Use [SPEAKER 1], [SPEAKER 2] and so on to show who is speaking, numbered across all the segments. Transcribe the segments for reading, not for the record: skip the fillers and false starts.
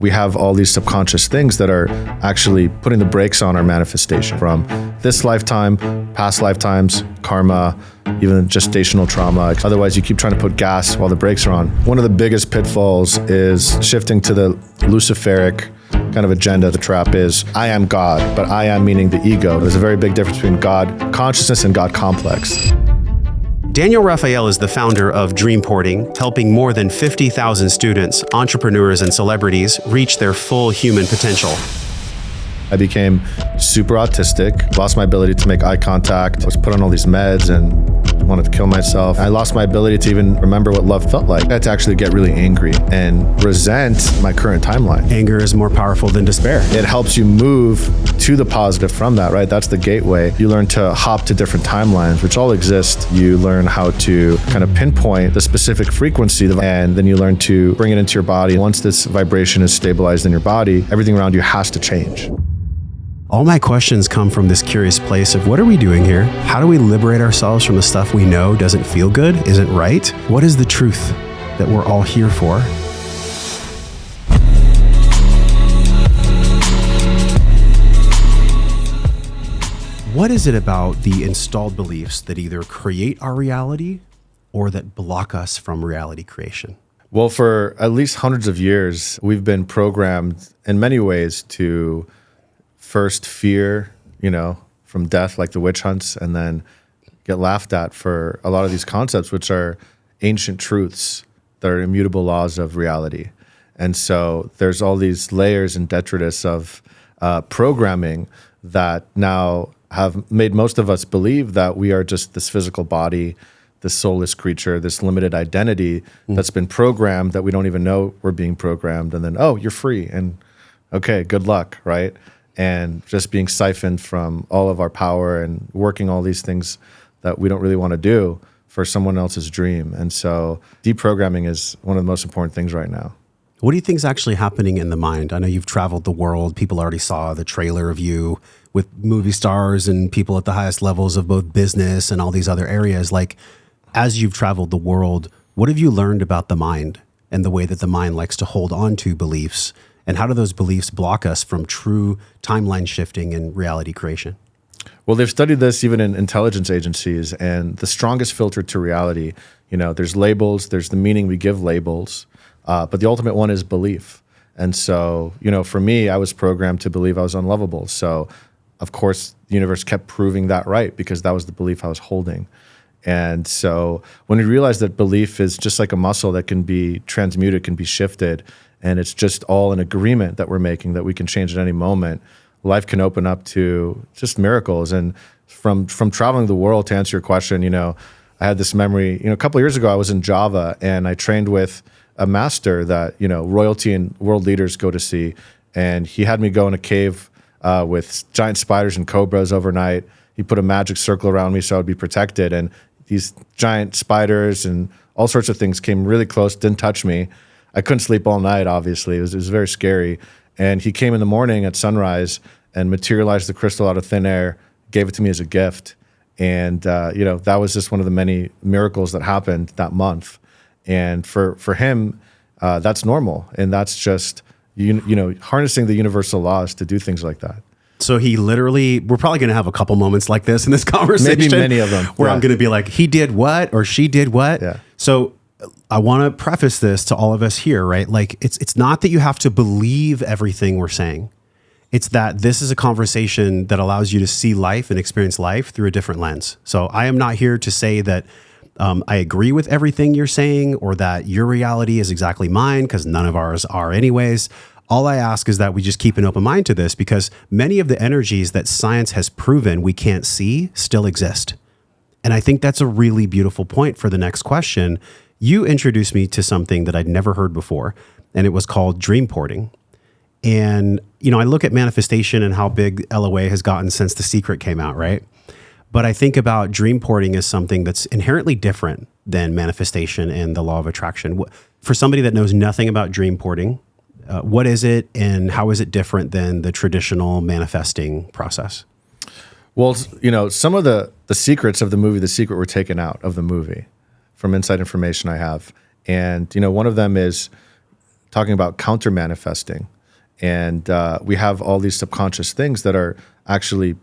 [SPEAKER 1] We have all these subconscious things that are actually putting the brakes on our manifestation from this lifetime, past lifetimes, karma, even gestational trauma. Otherwise, you keep trying to put gas while the brakes are on. One of the biggest pitfalls is shifting to the Luciferic kind of agenda. The trap is, I am God, but I am meaning the ego. There's a very big difference between God consciousness and God complex.
[SPEAKER 2] Daniel Raphael is the founder of Dreamporting, helping more than 50,000 students, entrepreneurs, and celebrities reach their full human potential.
[SPEAKER 1] I became super autistic, lost my ability to make eye contact, was put on all these meds and wanted to kill myself. I lost my ability to even remember what love felt like. I had to actually get really angry and resent my current timeline.
[SPEAKER 2] Anger is more powerful than despair.
[SPEAKER 1] It helps you move to the positive from that, right? That's the gateway. You learn to hop to different timelines, which all exist. You learn how to kind of pinpoint the specific frequency, and then you learn to bring it into your body. Once this vibration is stabilized in your body, everything around you has to change.
[SPEAKER 2] All my questions come from this curious place of what are we doing here? How do we liberate ourselves from the stuff we know doesn't feel good, isn't right? What is the truth that we're all here for? What is it about the installed beliefs that either create our reality or that block us from reality creation?
[SPEAKER 1] Well, for at least hundreds of years, we've been programmed in many ways to first fear, from death, like the witch hunts, and then get laughed at for a lot of these concepts, which are ancient truths that are immutable laws of reality. And so there's all these layers and detritus of programming that now have made most of us believe that we are just this physical body, this soulless creature, this limited identity that's been programmed that we don't even know we're being programmed. And then, oh, you're free. And okay, good luck, right? And just being siphoned from all of our power and working all these things that we don't really want to do for someone else's dream. And so deprogramming is one of the most important things right now.
[SPEAKER 2] What do you think is actually happening in the mind? I know you've traveled the world. People already saw the trailer of you with movie stars and people at the highest levels of both business and all these other areas. Like, as you've traveled the world, what have you learned about the mind and the way that the mind likes to hold on to beliefs? And how do those beliefs block us from true timeline shifting and reality creation?
[SPEAKER 1] Well, they've studied this even in intelligence agencies, and the strongest filter to reality, there's labels, there's the meaning we give labels, but the ultimate one is belief. And so, for me, I was programmed to believe I was unlovable. So, of course, the universe kept proving that right because that was the belief I was holding. And so when we realized that belief is just like a muscle that can be transmuted, can be shifted, and it's just all an agreement that we're making that we can change at any moment, life can open up to just miracles. And from traveling the world, to answer your question, I had this memory, a couple of years ago, I was in Java and I trained with a master that, royalty and world leaders go to see. And he had me go in a cave with giant spiders and cobras overnight. He put a magic circle around me so I would be protected. And these giant spiders and all sorts of things came really close, didn't touch me. I couldn't sleep all night, obviously. It was very scary. And he came in the morning at sunrise and materialized the crystal out of thin air, gave it to me as a gift. And, that was just one of the many miracles that happened that month. And for him, that's normal. And that's just, harnessing the universal laws to do things like that.
[SPEAKER 2] So he literally, we're probably going to have a couple moments like this in this conversation.
[SPEAKER 1] Maybe many of them.
[SPEAKER 2] Where I'm going to be like, he did what or she did what.
[SPEAKER 1] Yeah.
[SPEAKER 2] So I want to preface this to all of us here, right? Like, it's not that you have to believe everything we're saying. It's that this is a conversation that allows you to see life and experience life through a different lens. So I am not here to say that I agree with everything you're saying or that your reality is exactly mine, because none of ours are anyways. All I ask is that we just keep an open mind to this, because many of the energies that science has proven we can't see still exist. And I think that's a really beautiful point for the next question. You introduced me to something that I'd never heard before, and it was called Dreamporting. And, I look at manifestation and how big LOA has gotten since The Secret came out, right? But I think about Dreamporting as something that's inherently different than manifestation and the law of attraction. For somebody that knows nothing about Dreamporting, what is it and how is it different than the traditional manifesting process?
[SPEAKER 1] Well, some of the secrets of the movie, The Secret, were taken out of the movie from inside information I have. And, one of them is talking about counter manifesting. And we have all these subconscious things that are actually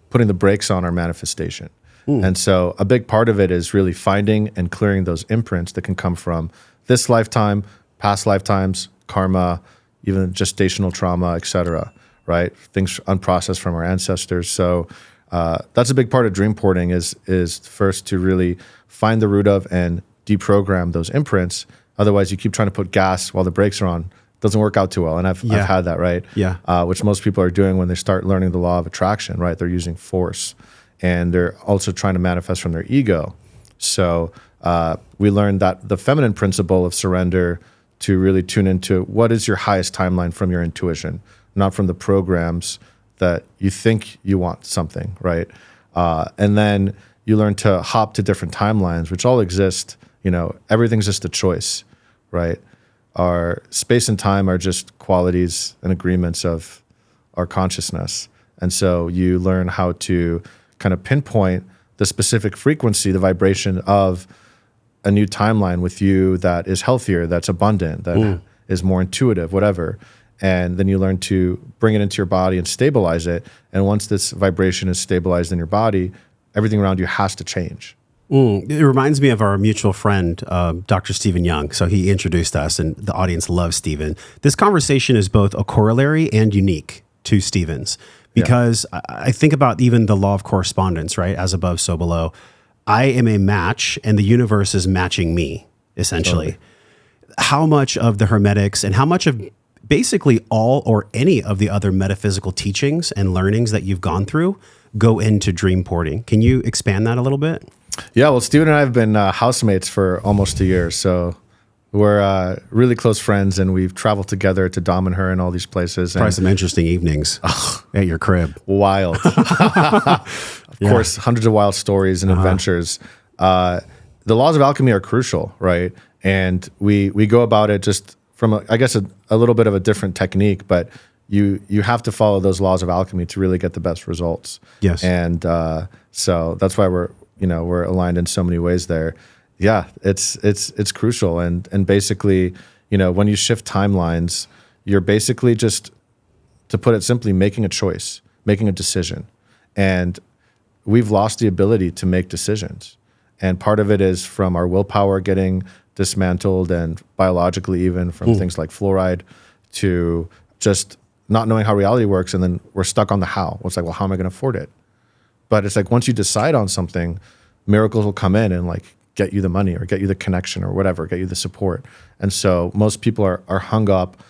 [SPEAKER 1] putting the brakes on our manifestation. And so a big part of it is really finding and clearing those imprints that can come from this lifetime, past lifetimes, karma, even gestational trauma, et cetera, right? Things unprocessed from our ancestors. So that's a big part of dream porting is first to really find the root of and deprogram those imprints. Otherwise, you keep trying to put gas while the brakes are on. It doesn't work out too well. And I've had that, right?
[SPEAKER 2] Yeah.
[SPEAKER 1] Which most people are doing when they start learning the law of attraction, right? They're using force. And they're also trying to manifest from their ego. So we learned that the feminine principle of surrender to really tune into what is your highest timeline from your intuition, not from the programs that you think you want something, right? And then you learn to hop to different timelines, which all exist. Everything's just a choice, right? Our space and time are just qualities and agreements of our consciousness. And so you learn how to kind of pinpoint the specific frequency, the vibration of a new timeline with you that is healthier, that's abundant, that is more intuitive, whatever. And then you learn to bring it into your body and stabilize it. And once this vibration is stabilized in your body, everything around you has to change.
[SPEAKER 2] It reminds me of our mutual friend, Dr. Stephen Young. So he introduced us, and the audience loves Stephen. This conversation is both a corollary and unique to Stephen's. Because I think about even the law of correspondence, right? As above, so below. I am a match and the universe is matching me, essentially. Totally. How much of the Hermetics and how much of basically all or any of the other metaphysical teachings and learnings that you've gone through go into dream porting? Can you expand that a little bit?
[SPEAKER 1] Yeah, well, Steven and I have been housemates for almost a year. So we're really close friends, and we've traveled together to Dom and Her and all these places.
[SPEAKER 2] Probably some interesting evenings at your crib.
[SPEAKER 1] Wild. Of course, hundreds of wild stories and adventures. The laws of alchemy are crucial, right? And we go about it just from, a little bit of a different technique, but you have to follow those laws of alchemy to really get the best results.
[SPEAKER 2] Yes.
[SPEAKER 1] And so that's why we're aligned in so many ways there. Yeah, it's crucial. And basically, when you shift timelines, you're basically just, to put it simply, making a choice, making a decision. And we've lost the ability to make decisions. And part of it is from our willpower getting dismantled, and biologically even from things like fluoride, to just not knowing how reality works. And then we're stuck on the how. It's like, well, how am I going to afford it? But it's like, once you decide on something, miracles will come in and get you the money or get you the connection or whatever, get you the support. And so most people are hung up,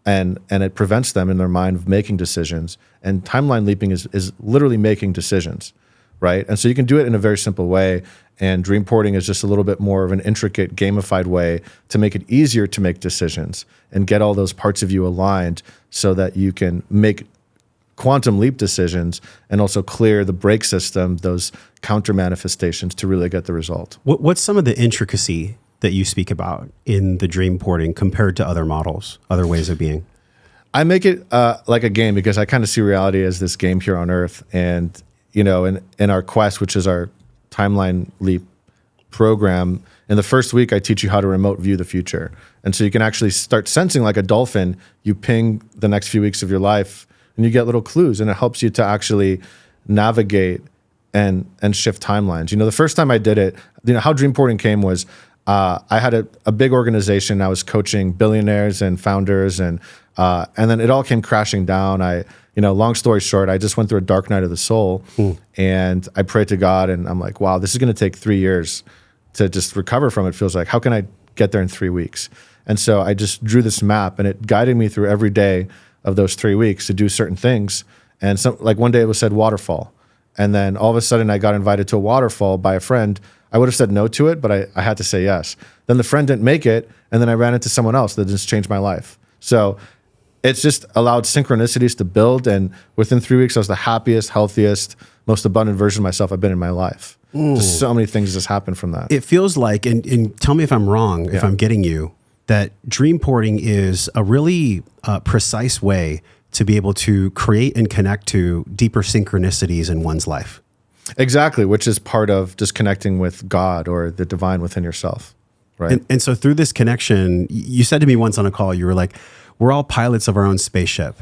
[SPEAKER 1] and it prevents them in their mind of making decisions. And timeline leaping is literally making decisions, right? And so you can do it in a very simple way. And dream porting is just a little bit more of an intricate, gamified way to make it easier to make decisions and get all those parts of you aligned so that you can make quantum leap decisions and also clear the brake system, those counter manifestations, to really get the result.
[SPEAKER 2] What's some of the intricacy that you speak about in the dream porting compared to other models, other ways of being?
[SPEAKER 1] I make it like a game, because I kind of see reality as this game here on Earth. And, in our quest, which is our timeline leap program, in the first week, I teach you how to remote view the future. And so you can actually start sensing like a dolphin. You ping the next few weeks of your life, and you get little clues, and it helps you to actually navigate and shift timelines. The first time I did it, how dream porting came was I had a big organization. I was coaching billionaires and founders, and then it all came crashing down. Long story short, I just went through a dark night of the soul, and I prayed to God, and I'm like, wow, this is going to take 3 years to just recover from it. Feels like, how can I get there in 3 weeks? And so I just drew this map, and it guided me through every day of those 3 weeks to do certain things. And one day it was said waterfall. And then all of a sudden I got invited to a waterfall by a friend. I would have said no to it, but I had to say yes. Then the friend didn't make it. And then I ran into someone else that just changed my life. So it's just allowed synchronicities to build. And within 3 weeks, I was the happiest, healthiest, most abundant version of myself I've been in my life. Just so many things just happened from that.
[SPEAKER 2] It feels like, and tell me if I'm wrong, if I'm getting you, that dream porting is a really precise way to be able to create and connect to deeper synchronicities in one's life.
[SPEAKER 1] Exactly, which is part of just connecting with God or the divine within yourself. right?
[SPEAKER 2] And so through this connection, you said to me once on a call, you were like, we're all pilots of our own spaceship.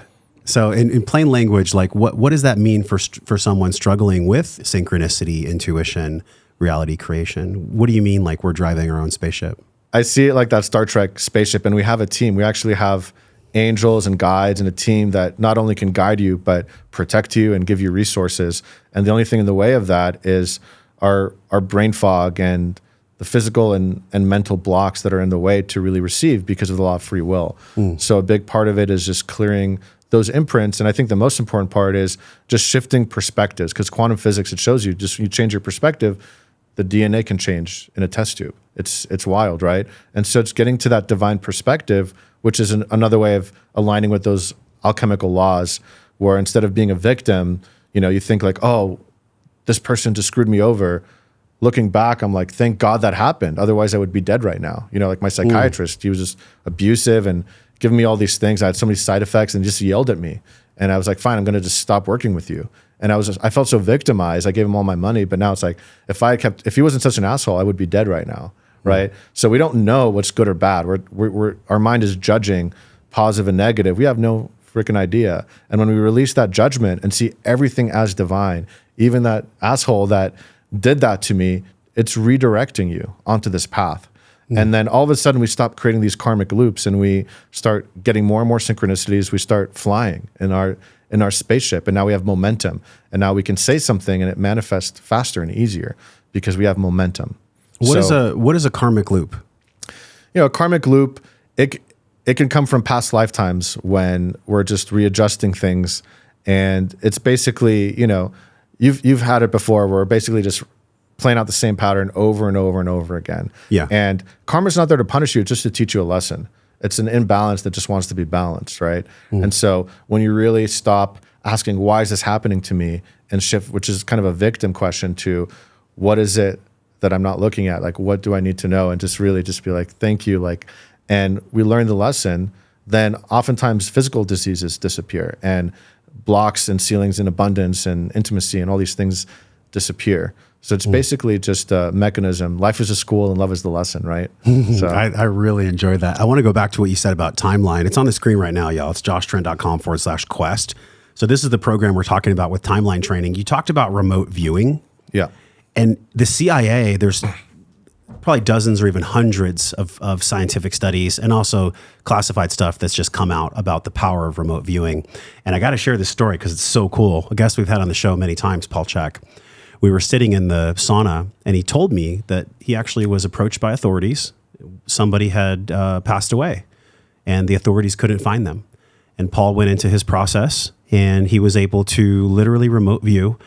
[SPEAKER 2] So in plain language, like what does that mean for someone struggling with synchronicity, intuition, reality creation? What do you mean like we're driving our own spaceship?
[SPEAKER 1] I see it like that Star Trek spaceship, and we have a team. We actually have angels and guides and a team that not only can guide you, but protect you and give you resources. And the only thing in the way of that is our brain fog and the physical and mental blocks that are in the way to really receive because of the law of free will. So a big part of it is just clearing those imprints. And I think the most important part is just shifting perspectives, because quantum physics, it shows you just you change your perspective, the DNA can change in a test tube. It's wild, right? And so it's getting to that divine perspective, which is another way of aligning with those alchemical laws, where instead of being a victim, you think like, oh, this person just screwed me over. Looking back, I'm like, thank God that happened. Otherwise, I would be dead right now. Like my psychiatrist, he was just abusive and giving me all these things. I had so many side effects and just yelled at me. And I was like, fine, I'm going to just stop working with you. And I felt so victimized. I gave him all my money, but now it's like, if he wasn't such an asshole, I would be dead right now, right? So we don't know what's good or bad. Our mind is judging positive and negative. We have no freaking idea. And when we release that judgment and see everything as divine, even that asshole that did that to me, it's redirecting you onto this path. And then all of a sudden we stop creating these karmic loops and we start getting more and more synchronicities. We start flying in our spaceship, and now we have momentum. And now we can say something and it manifests faster and easier because we have momentum.
[SPEAKER 2] What is a karmic loop?
[SPEAKER 1] A karmic loop, it can come from past lifetimes when we're just readjusting things. And it's basically, you've had it before, where we're basically just playing out the same pattern over and over and over again.
[SPEAKER 2] Yeah.
[SPEAKER 1] And karma's not there to punish you, it's just to teach you a lesson. It's an imbalance that just wants to be balanced, right? And so when you really stop asking, why is this happening to me? And shift, which is kind of a victim question, to what is it that I'm not looking at? Like, what do I need to know? And just really just be like, thank you. And we learn the lesson, then oftentimes physical diseases disappear, and blocks and ceilings in abundance and intimacy and all these things disappear. So it's basically just a mechanism. Life is a school and love is the lesson, right? So
[SPEAKER 2] I really enjoyed that. I want to go back to what you said about timeline. It's on the screen right now, y'all. It's joshtrent.com/quest. So this is the program we're talking about with timeline training. You talked about remote viewing.
[SPEAKER 1] yeah.
[SPEAKER 2] And the CIA, there's probably dozens or even hundreds of scientific studies and also classified stuff that's just come out about the power of remote viewing. And I got to share this story because it's so cool. A guest we've had on the show many times, Paul Check. We were sitting in the sauna and he told me that he actually was approached by authorities. Somebody had passed away and the authorities couldn't find them. And Paul went into his process and he was able to literally remote view,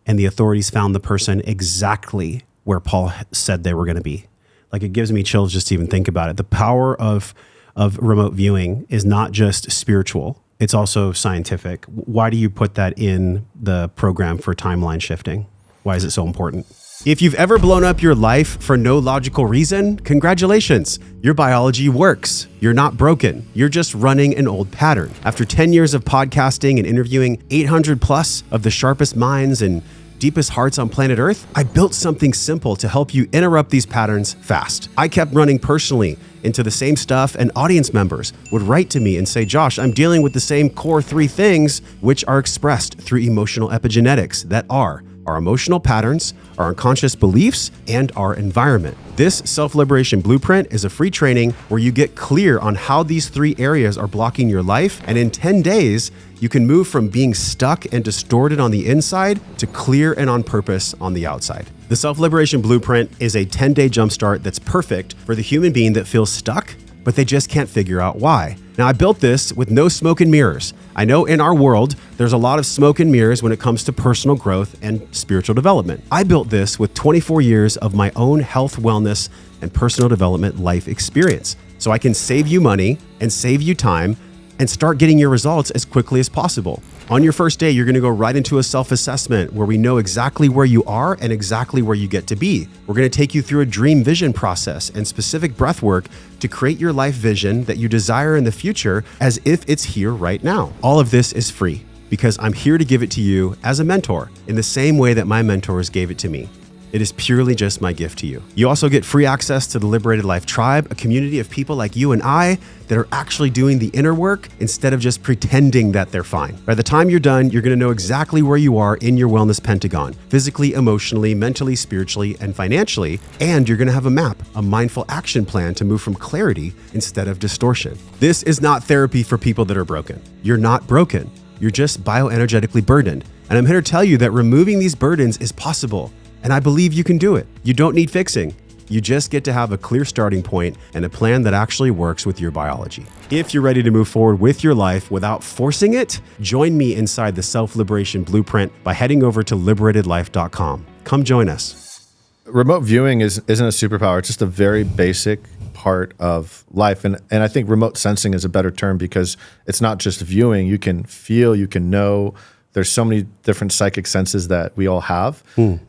[SPEAKER 2] and the authorities found the person exactly where Paul said they were going to be. Like, it gives me chills just to even think about it. The power of remote viewing is not just spiritual, it's also scientific. Why do you put that in the program for timeline shifting? Why is it so important? If you've ever blown up your life for no logical reason, congratulations. Your biology works. You're not broken. You're just running an old pattern. After 10 years of podcasting and interviewing 800 plus of the sharpest minds and deepest hearts on planet Earth, I built something simple to help you interrupt these patterns fast. I kept running personally into the same stuff, and audience members would write to me and say, Josh, I'm dealing with the same core 3 things, which are expressed through emotional epigenetics that are our emotional patterns, our unconscious beliefs, and our environment. This self-liberation blueprint is a free training where you get clear on how these 3 areas are blocking your life, and in 10 days, you can move from being stuck and distorted on the inside to clear and on purpose on the outside. The self-liberation blueprint is a 10-day jumpstart that's perfect for the human being that feels stuck, but they just can't figure out why. Now, I built this with no smoke and mirrors. I know in our world, there's a lot of smoke and mirrors when it comes to personal growth and spiritual development. I built this with 24 years of my own health, wellness, and personal development life experience. So I can save you money and save you time and start getting your results as quickly as possible. On your first day, you're going to go right into a self-assessment where we know exactly where you are and exactly where you get to be. We're going to take you through a dream vision process and specific breath work to create your life vision that you desire in the future as if it's here right now. All of this is free because I'm here to give it to you as a mentor in the same way that my mentors gave it to me. It is purely just my gift to you. You also get free access to the Liberated Life Tribe, a community of people like you and I that are actually doing the inner work instead of just pretending that they're fine. By the time you're done, you're going to know exactly where you are in your wellness pentagon, physically, emotionally, mentally, spiritually, and financially. And you're going to have a map, a mindful action plan to move from clarity instead of distortion. This is not therapy for people that are broken. You're not broken. You're just bio-energetically burdened. And I'm here to tell you that removing these burdens is possible. And I believe you can do it. You don't need fixing. You just get to have a clear starting point and a plan that actually works with your biology. If you're ready to move forward with your life without forcing it, join me inside the Self-Liberation Blueprint by heading over to liberatedlife.com. Come join us.
[SPEAKER 1] Remote viewing isn't a superpower. It's just a very basic part of life. And I think remote sensing is a better term because it's not just viewing. You can feel, you can know. There's so many different psychic senses that we all have.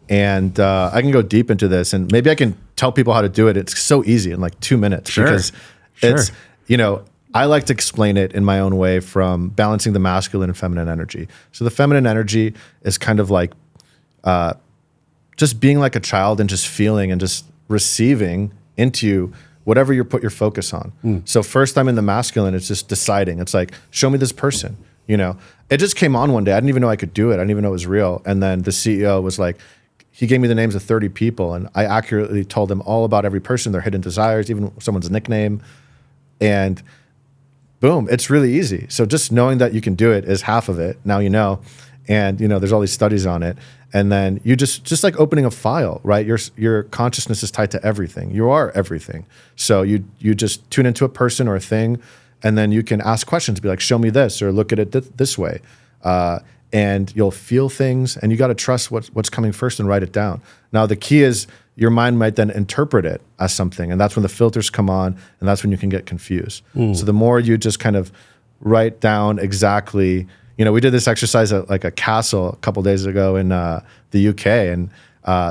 [SPEAKER 1] And I can go deep into this and maybe I can tell people how to do it. It's so easy in like 2 minutes because it's, I like to explain it in my own way from balancing the masculine and feminine energy. So the feminine energy is kind of like just being like a child and just feeling and just receiving into whatever you put your focus on. So first I'm in the masculine, it's just deciding. It's like, show me this person. It just came on one day. I didn't even know I could do it. I didn't even know it was real. And then the CEO was like, he gave me the names of 30 people and I accurately told them all about every person, their hidden desires, even someone's nickname. And boom, it's really easy. So just knowing that you can do it is half of it. Now you know. And there's all these studies on it. And then you just like opening a file, right? Your consciousness is tied to everything. You are everything. So you just tune into a person or a thing. And then you can ask questions, be like, show me this, or look at it this way. And you'll feel things, and you got to trust what's coming first and write it down. Now, the key is your mind might then interpret it as something, and that's when the filters come on, and that's when you can get confused. So the more you just kind of write down exactly, we did this exercise at like a castle a couple days ago in the UK, and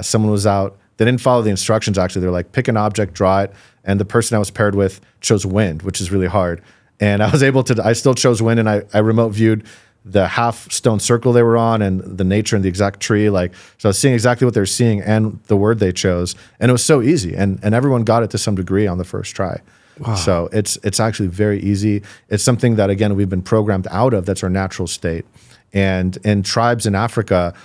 [SPEAKER 1] someone was out. They didn't follow the instructions, actually. They're like, pick an object, draw it, and the person I was paired with chose wind, which is really hard. And I still chose wind, and I remote viewed the half stone circle they were on and the nature and the exact tree. So I was seeing exactly what they're seeing and the word they chose. And it was so easy. And everyone got it to some degree on the first try. Wow. So it's actually very easy. It's something that, again, we've been programmed out of. That's our natural state. And in tribes in Africa,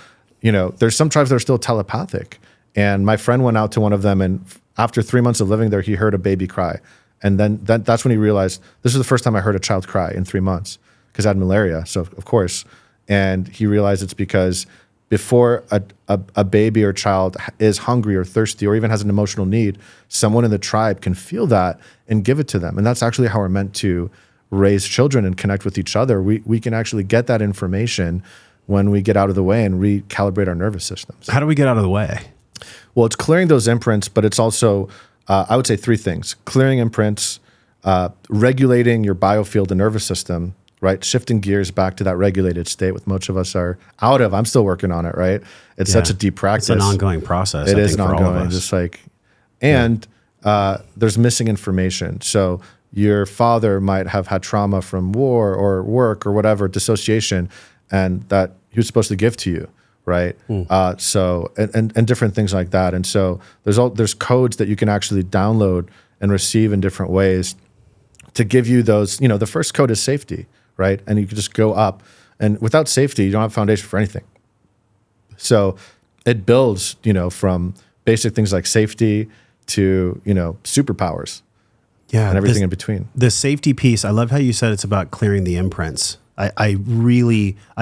[SPEAKER 1] there's some tribes that are still telepathic. And my friend went out to one of them, and after 3 months of living there, he heard a baby cry. And then that's when he realized, this is the first time I heard a child cry in 3 months, because I had malaria, so of course. And he realized it's because before a baby or child is hungry or thirsty or even has an emotional need, someone in the tribe can feel that and give it to them. And that's actually how we're meant to raise children and connect with each other. We can actually get that information when we get out of the way and recalibrate our nervous systems.
[SPEAKER 2] How do we get out of the way?
[SPEAKER 1] Well, it's clearing those imprints, but it's also, I would say 3 things. Clearing imprints, regulating your biofield and nervous system, right? Shifting gears back to that regulated state, which most of us are out of. I'm still working on it, right? It's such a deep practice.
[SPEAKER 2] It's an ongoing process.
[SPEAKER 1] It is an ongoing, just like, and there's missing information. So your father might have had trauma from war or work or whatever, dissociation, and that he was supposed to give to you. Right. So and different things like that. And so there's codes that you can actually download and receive in different ways to give you those. The first code is safety, right? And you can just go up. And without safety, you don't have a foundation for anything. So it builds, from basic things like safety to, superpowers. Yeah, and everything in between.
[SPEAKER 2] The safety piece, I love how you said it's about clearing the imprints. I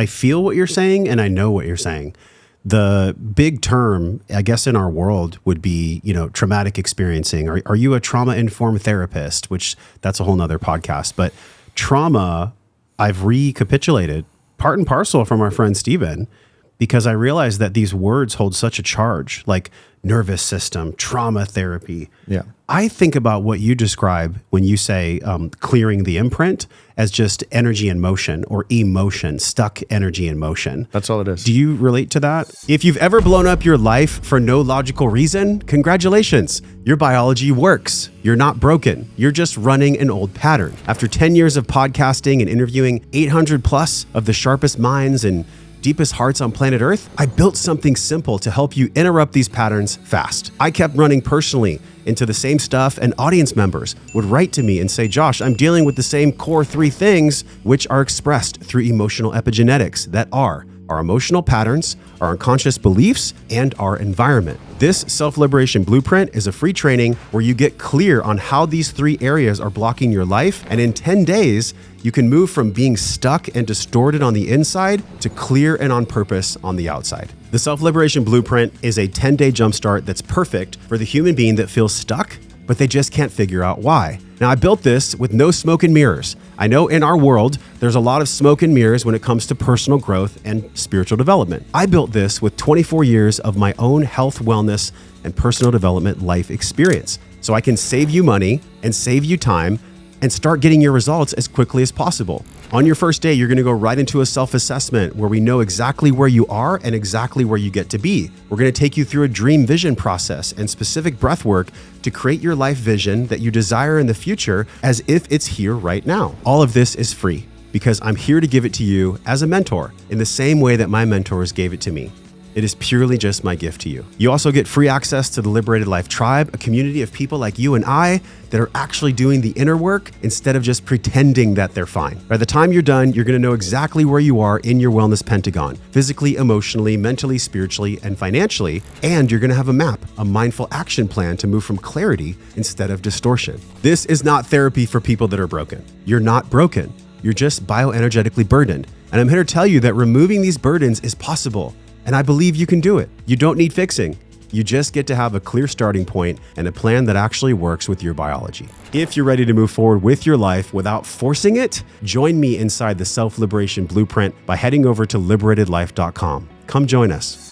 [SPEAKER 2] feel what you're saying, and I know what you're saying. The big term, I guess, in our world would be, traumatic experiencing. Are you a trauma-informed therapist? Which that's a whole nother podcast. But trauma, I've recapitulated part and parcel from our friend Steven, because I realized that these words hold such a charge, like nervous system, trauma therapy.
[SPEAKER 1] Yeah.
[SPEAKER 2] I think about what you describe when you say clearing the imprint as just energy in motion or emotion, stuck energy in motion.
[SPEAKER 1] That's all it is.
[SPEAKER 2] Do you relate to that? If you've ever blown up your life for no logical reason, congratulations. Your biology works. You're not broken. You're just running an old pattern. After 10 years of podcasting and interviewing 800 plus of the sharpest minds and deepest hearts on planet Earth, I built something simple to help you interrupt these patterns fast. I kept running personally into the same stuff, and audience members would write to me and say, Josh, I'm dealing with the same core 3 things, which are expressed through emotional epigenetics that are our emotional patterns, our unconscious beliefs, and our environment. This self-liberation blueprint is a free training where you get clear on how these 3 areas are blocking your life, and in 10 days, you can move from being stuck and distorted on the inside to clear and on purpose on the outside. The self-liberation blueprint is a 10-day jumpstart that's perfect for the human being that feels stuck, but they just can't figure out why. Now, I built this with no smoke and mirrors. I know in our world, there's a lot of smoke and mirrors when it comes to personal growth and spiritual development. I built this with 24 years of my own health, wellness, and personal development life experience. So I can save you money and save you time and start getting your results as quickly as possible. On your first day, you're going to go right into a self-assessment where we know exactly where you are and exactly where you get to be. We're going to take you through a dream vision process and specific breath work to create your life vision that you desire in the future as if it's here right now. All of this is free because I'm here to give it to you as a mentor in the same way that my mentors gave it to me. It is purely just my gift to you. You also get free access to the Liberated Life Tribe, a community of people like you and I that are actually doing the inner work instead of just pretending that they're fine. By the time you're done, you're going to know exactly where you are in your wellness pentagon, physically, emotionally, mentally, spiritually, and financially. And you're going to have a map, a mindful action plan to move from clarity instead of distortion. This is not therapy for people that are broken. You're not broken. You're just bio-energetically burdened. And I'm here to tell you that removing these burdens is possible. And I believe you can do it. You don't need fixing. You just get to have a clear starting point and a plan that actually works with your biology. If you're ready to move forward with your life without forcing it, join me inside the Self-Liberation Blueprint by heading over to liberatedlife.com. Come join us.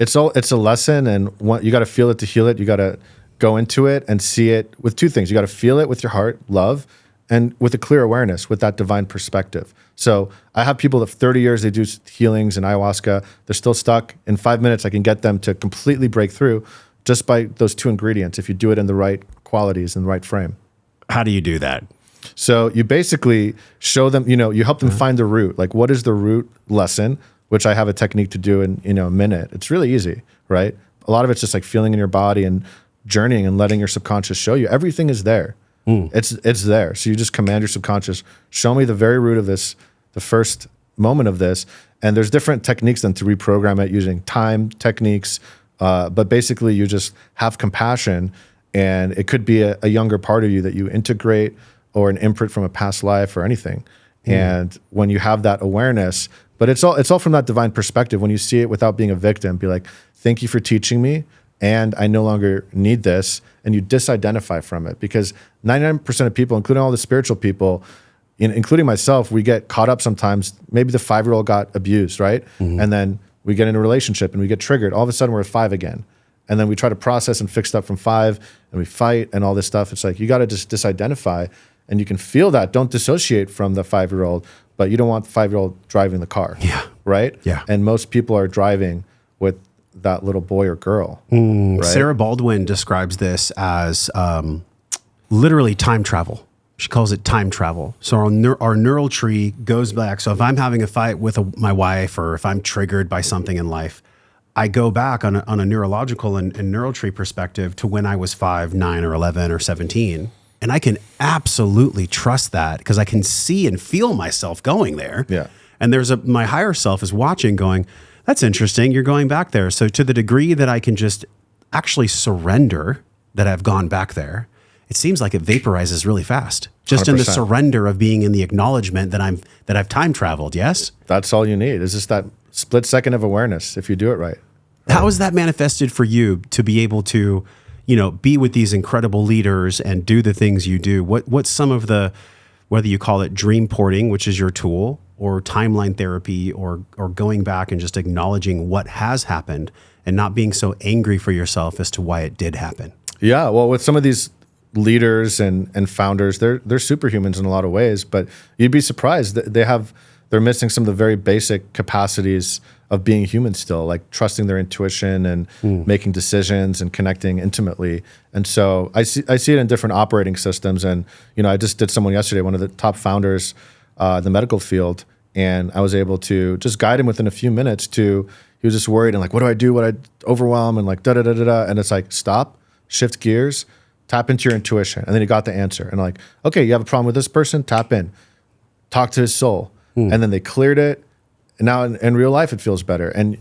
[SPEAKER 1] It's a lesson, and you got to feel it to heal it. You got to go into it and see it with 2 things. You got to feel it with your heart, love, and with a clear awareness, with that divine perspective. So I have people that 30 years, they do healings and ayahuasca. They're still stuck. In 5 minutes, I can get them to completely break through just by those 2 ingredients, if you do it in the right qualities and the right frame.
[SPEAKER 2] How do you do that?
[SPEAKER 1] So you basically show them, you help them find the root. Like, what is the root lesson, which I have a technique to do in a minute. It's really easy, right? A lot of it's just like feeling in your body and journeying and letting your subconscious show you. Everything is there. It's there. So you just command your subconscious, show me the very root of this, the first moment of this. And there's different techniques then to reprogram it using time techniques. But basically you just have compassion, and it could be a younger part of you that you integrate, or an imprint from a past life or anything. And when you have that awareness, but it's all from that divine perspective. When you see it without being a victim, be like, thank you for teaching me, and I no longer need this. And you disidentify from it, because 99% of people, including all the spiritual people, including myself, we get caught up sometimes. Maybe the 5-year-old got abused, right? And then we get in a relationship and we get triggered. All of a sudden we're at 5 again. And then we try to process and fix stuff from 5, and we fight and all this stuff. It's like, you got to just disidentify, and you can feel that. Don't dissociate from the 5-year-old, but you don't want the 5-year-old driving the car.
[SPEAKER 2] Yeah.
[SPEAKER 1] Right?
[SPEAKER 2] Yeah.
[SPEAKER 1] And most people are driving with that little boy or girl. Right?
[SPEAKER 2] Sarah Baldwin describes this as literally time travel. She calls it time travel. So our neural tree goes back. So if I'm having a fight with my wife, or if I'm triggered by something in life, I go back on a neurological and neural tree perspective to when I was 5, 9, or 11, or 17. And I can absolutely trust that, because I can see and feel myself going there.
[SPEAKER 1] Yeah.
[SPEAKER 2] And my higher self is watching, going, that's interesting, you're going back there. So to the degree that I can just actually surrender that I've gone back there, it seems like it vaporizes really fast. Just 100%. In the surrender of being in the acknowledgement that I've time traveled. Yes?
[SPEAKER 1] That's all you need. It's just that split second of awareness if you do it right.
[SPEAKER 2] How is that manifested for you to be able to, be with these incredible leaders and do the things you do? What's some of the, whether you call it dream porting, which is your tool, or timeline therapy, or going back and just acknowledging what has happened and not being so angry for yourself as to why it did happen?
[SPEAKER 1] Yeah, well, with some of these leaders and founders, they're superhumans in a lot of ways, but you'd be surprised that they're missing some of the very basic capacities of being human still, like trusting their intuition and making decisions and connecting intimately. And so I see it in different operating systems. And I just did someone yesterday, one of the top founders in the medical field. and I was able to just guide him within a few minutes to, he was just worried and like, what do I do? What I overwhelm and like da-da-da-da-da. And it's like, stop, shift gears, tap into your intuition. And then he got the answer. And like, okay, you have a problem with this person? Tap in, talk to his soul. And then they cleared it. And now in real life, it feels better. And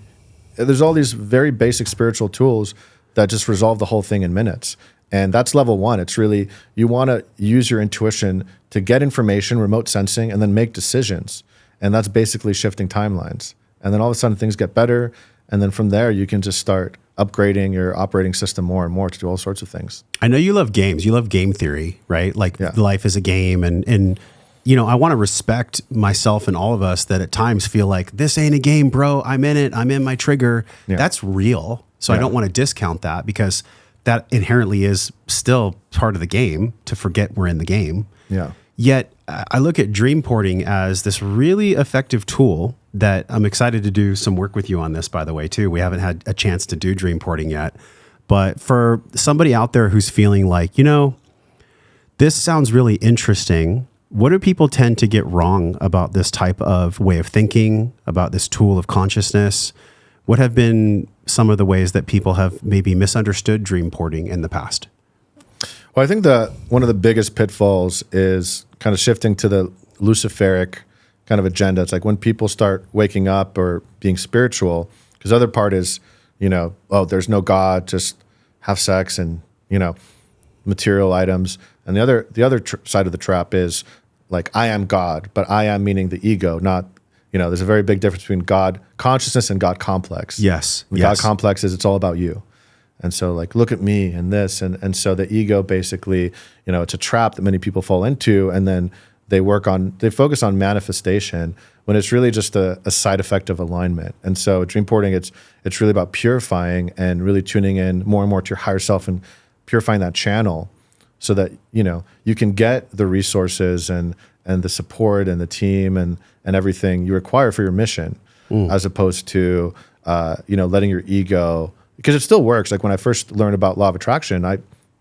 [SPEAKER 1] there's all these very basic spiritual tools that just resolve the whole thing in minutes. And that's level one. It's really, you want to use your intuition to get information, remote sensing, and then make decisions. And that's basically shifting timelines. And then all of a sudden things get better. And then from there, you can just start upgrading your operating system more and more to do all sorts of things.
[SPEAKER 2] I know you love games. You love game theory, right? Like life is a game. And you know, I want to respect myself and all of us that at times feel like this ain't a game, bro. I'm in it. I'm in my trigger. Yeah. That's real. So I don't want to discount that because that inherently is still part of the game to forget we're in the game. Yeah. Yet I look at dream porting as this really effective tool that I'm excited to do some work with you on this, by the way, too. We haven't had a chance to do dream porting yet. But for somebody out there who's feeling like, you know, this sounds really interesting. What do people tend to get wrong about this type of way of thinking, about this tool of consciousness? What have been some of the ways that people have maybe misunderstood dream porting in the past?
[SPEAKER 1] Well, I think one of the biggest pitfalls is kind of shifting to the Luciferic kind of agenda. It's like when people start waking up or being spiritual, because the other part is, you know, oh, there's no God, just have sex and, you know, material items. And the other side of the trap is like, I am God, but I am meaning the ego, not, you know, there's a very big difference between God consciousness and God complex.
[SPEAKER 2] Yes.
[SPEAKER 1] God complex is it's all about you. And so like, look at me and this. And so the ego basically, you know, it's a trap that many people fall into. And then they focus on manifestation when it's really just a side effect of alignment. And so dream porting, it's really about purifying and really tuning in more and more to your higher self and purifying that channel so that, you know, you can get the resources and the support and the team and everything you require for your mission, as opposed to, you know, letting your ego, because it still works. Like when I first learned about law of attraction,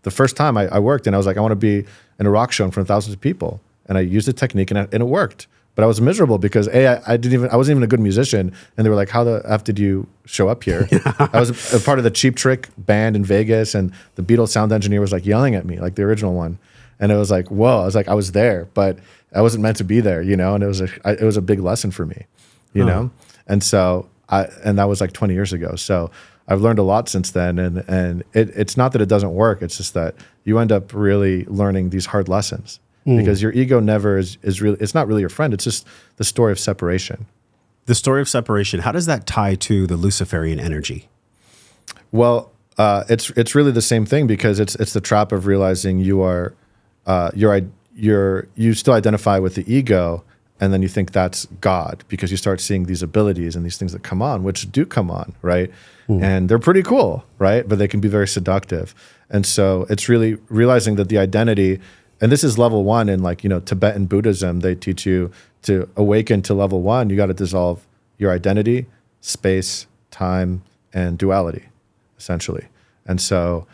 [SPEAKER 1] the first time I worked and I was like, I want to be in a rock show in front of thousands of people. And I used the technique and it worked. But I was miserable because I wasn't even a good musician. And they were like, how the F did you show up here? I was a part of the Cheap Trick band in Vegas, and the Beatles sound engineer was like yelling at me, like the original one. And it was like, whoa, I was like, I was there, but I wasn't meant to be there, you know? And it was a big lesson for me, you know? And so that was like 20 years ago. So I've learned a lot since then. And it's not that it doesn't work. It's just that you end up really learning these hard lessons. Because your ego never is really, it's not really your friend. It's just the story of separation.
[SPEAKER 2] The story of separation, how does that tie to the Luciferian energy?
[SPEAKER 1] Well, it's really the same thing because it's the trap of realizing you still identify with the ego, and then you think that's God because you start seeing these abilities and these things that come on, which do come on, right? And they're pretty cool, right? But they can be very seductive. And so it's really realizing that the identity. And this is level one in like, you know, Tibetan Buddhism, they teach you to awaken to level one, you got to dissolve your identity, space, time, and duality, essentially. And so,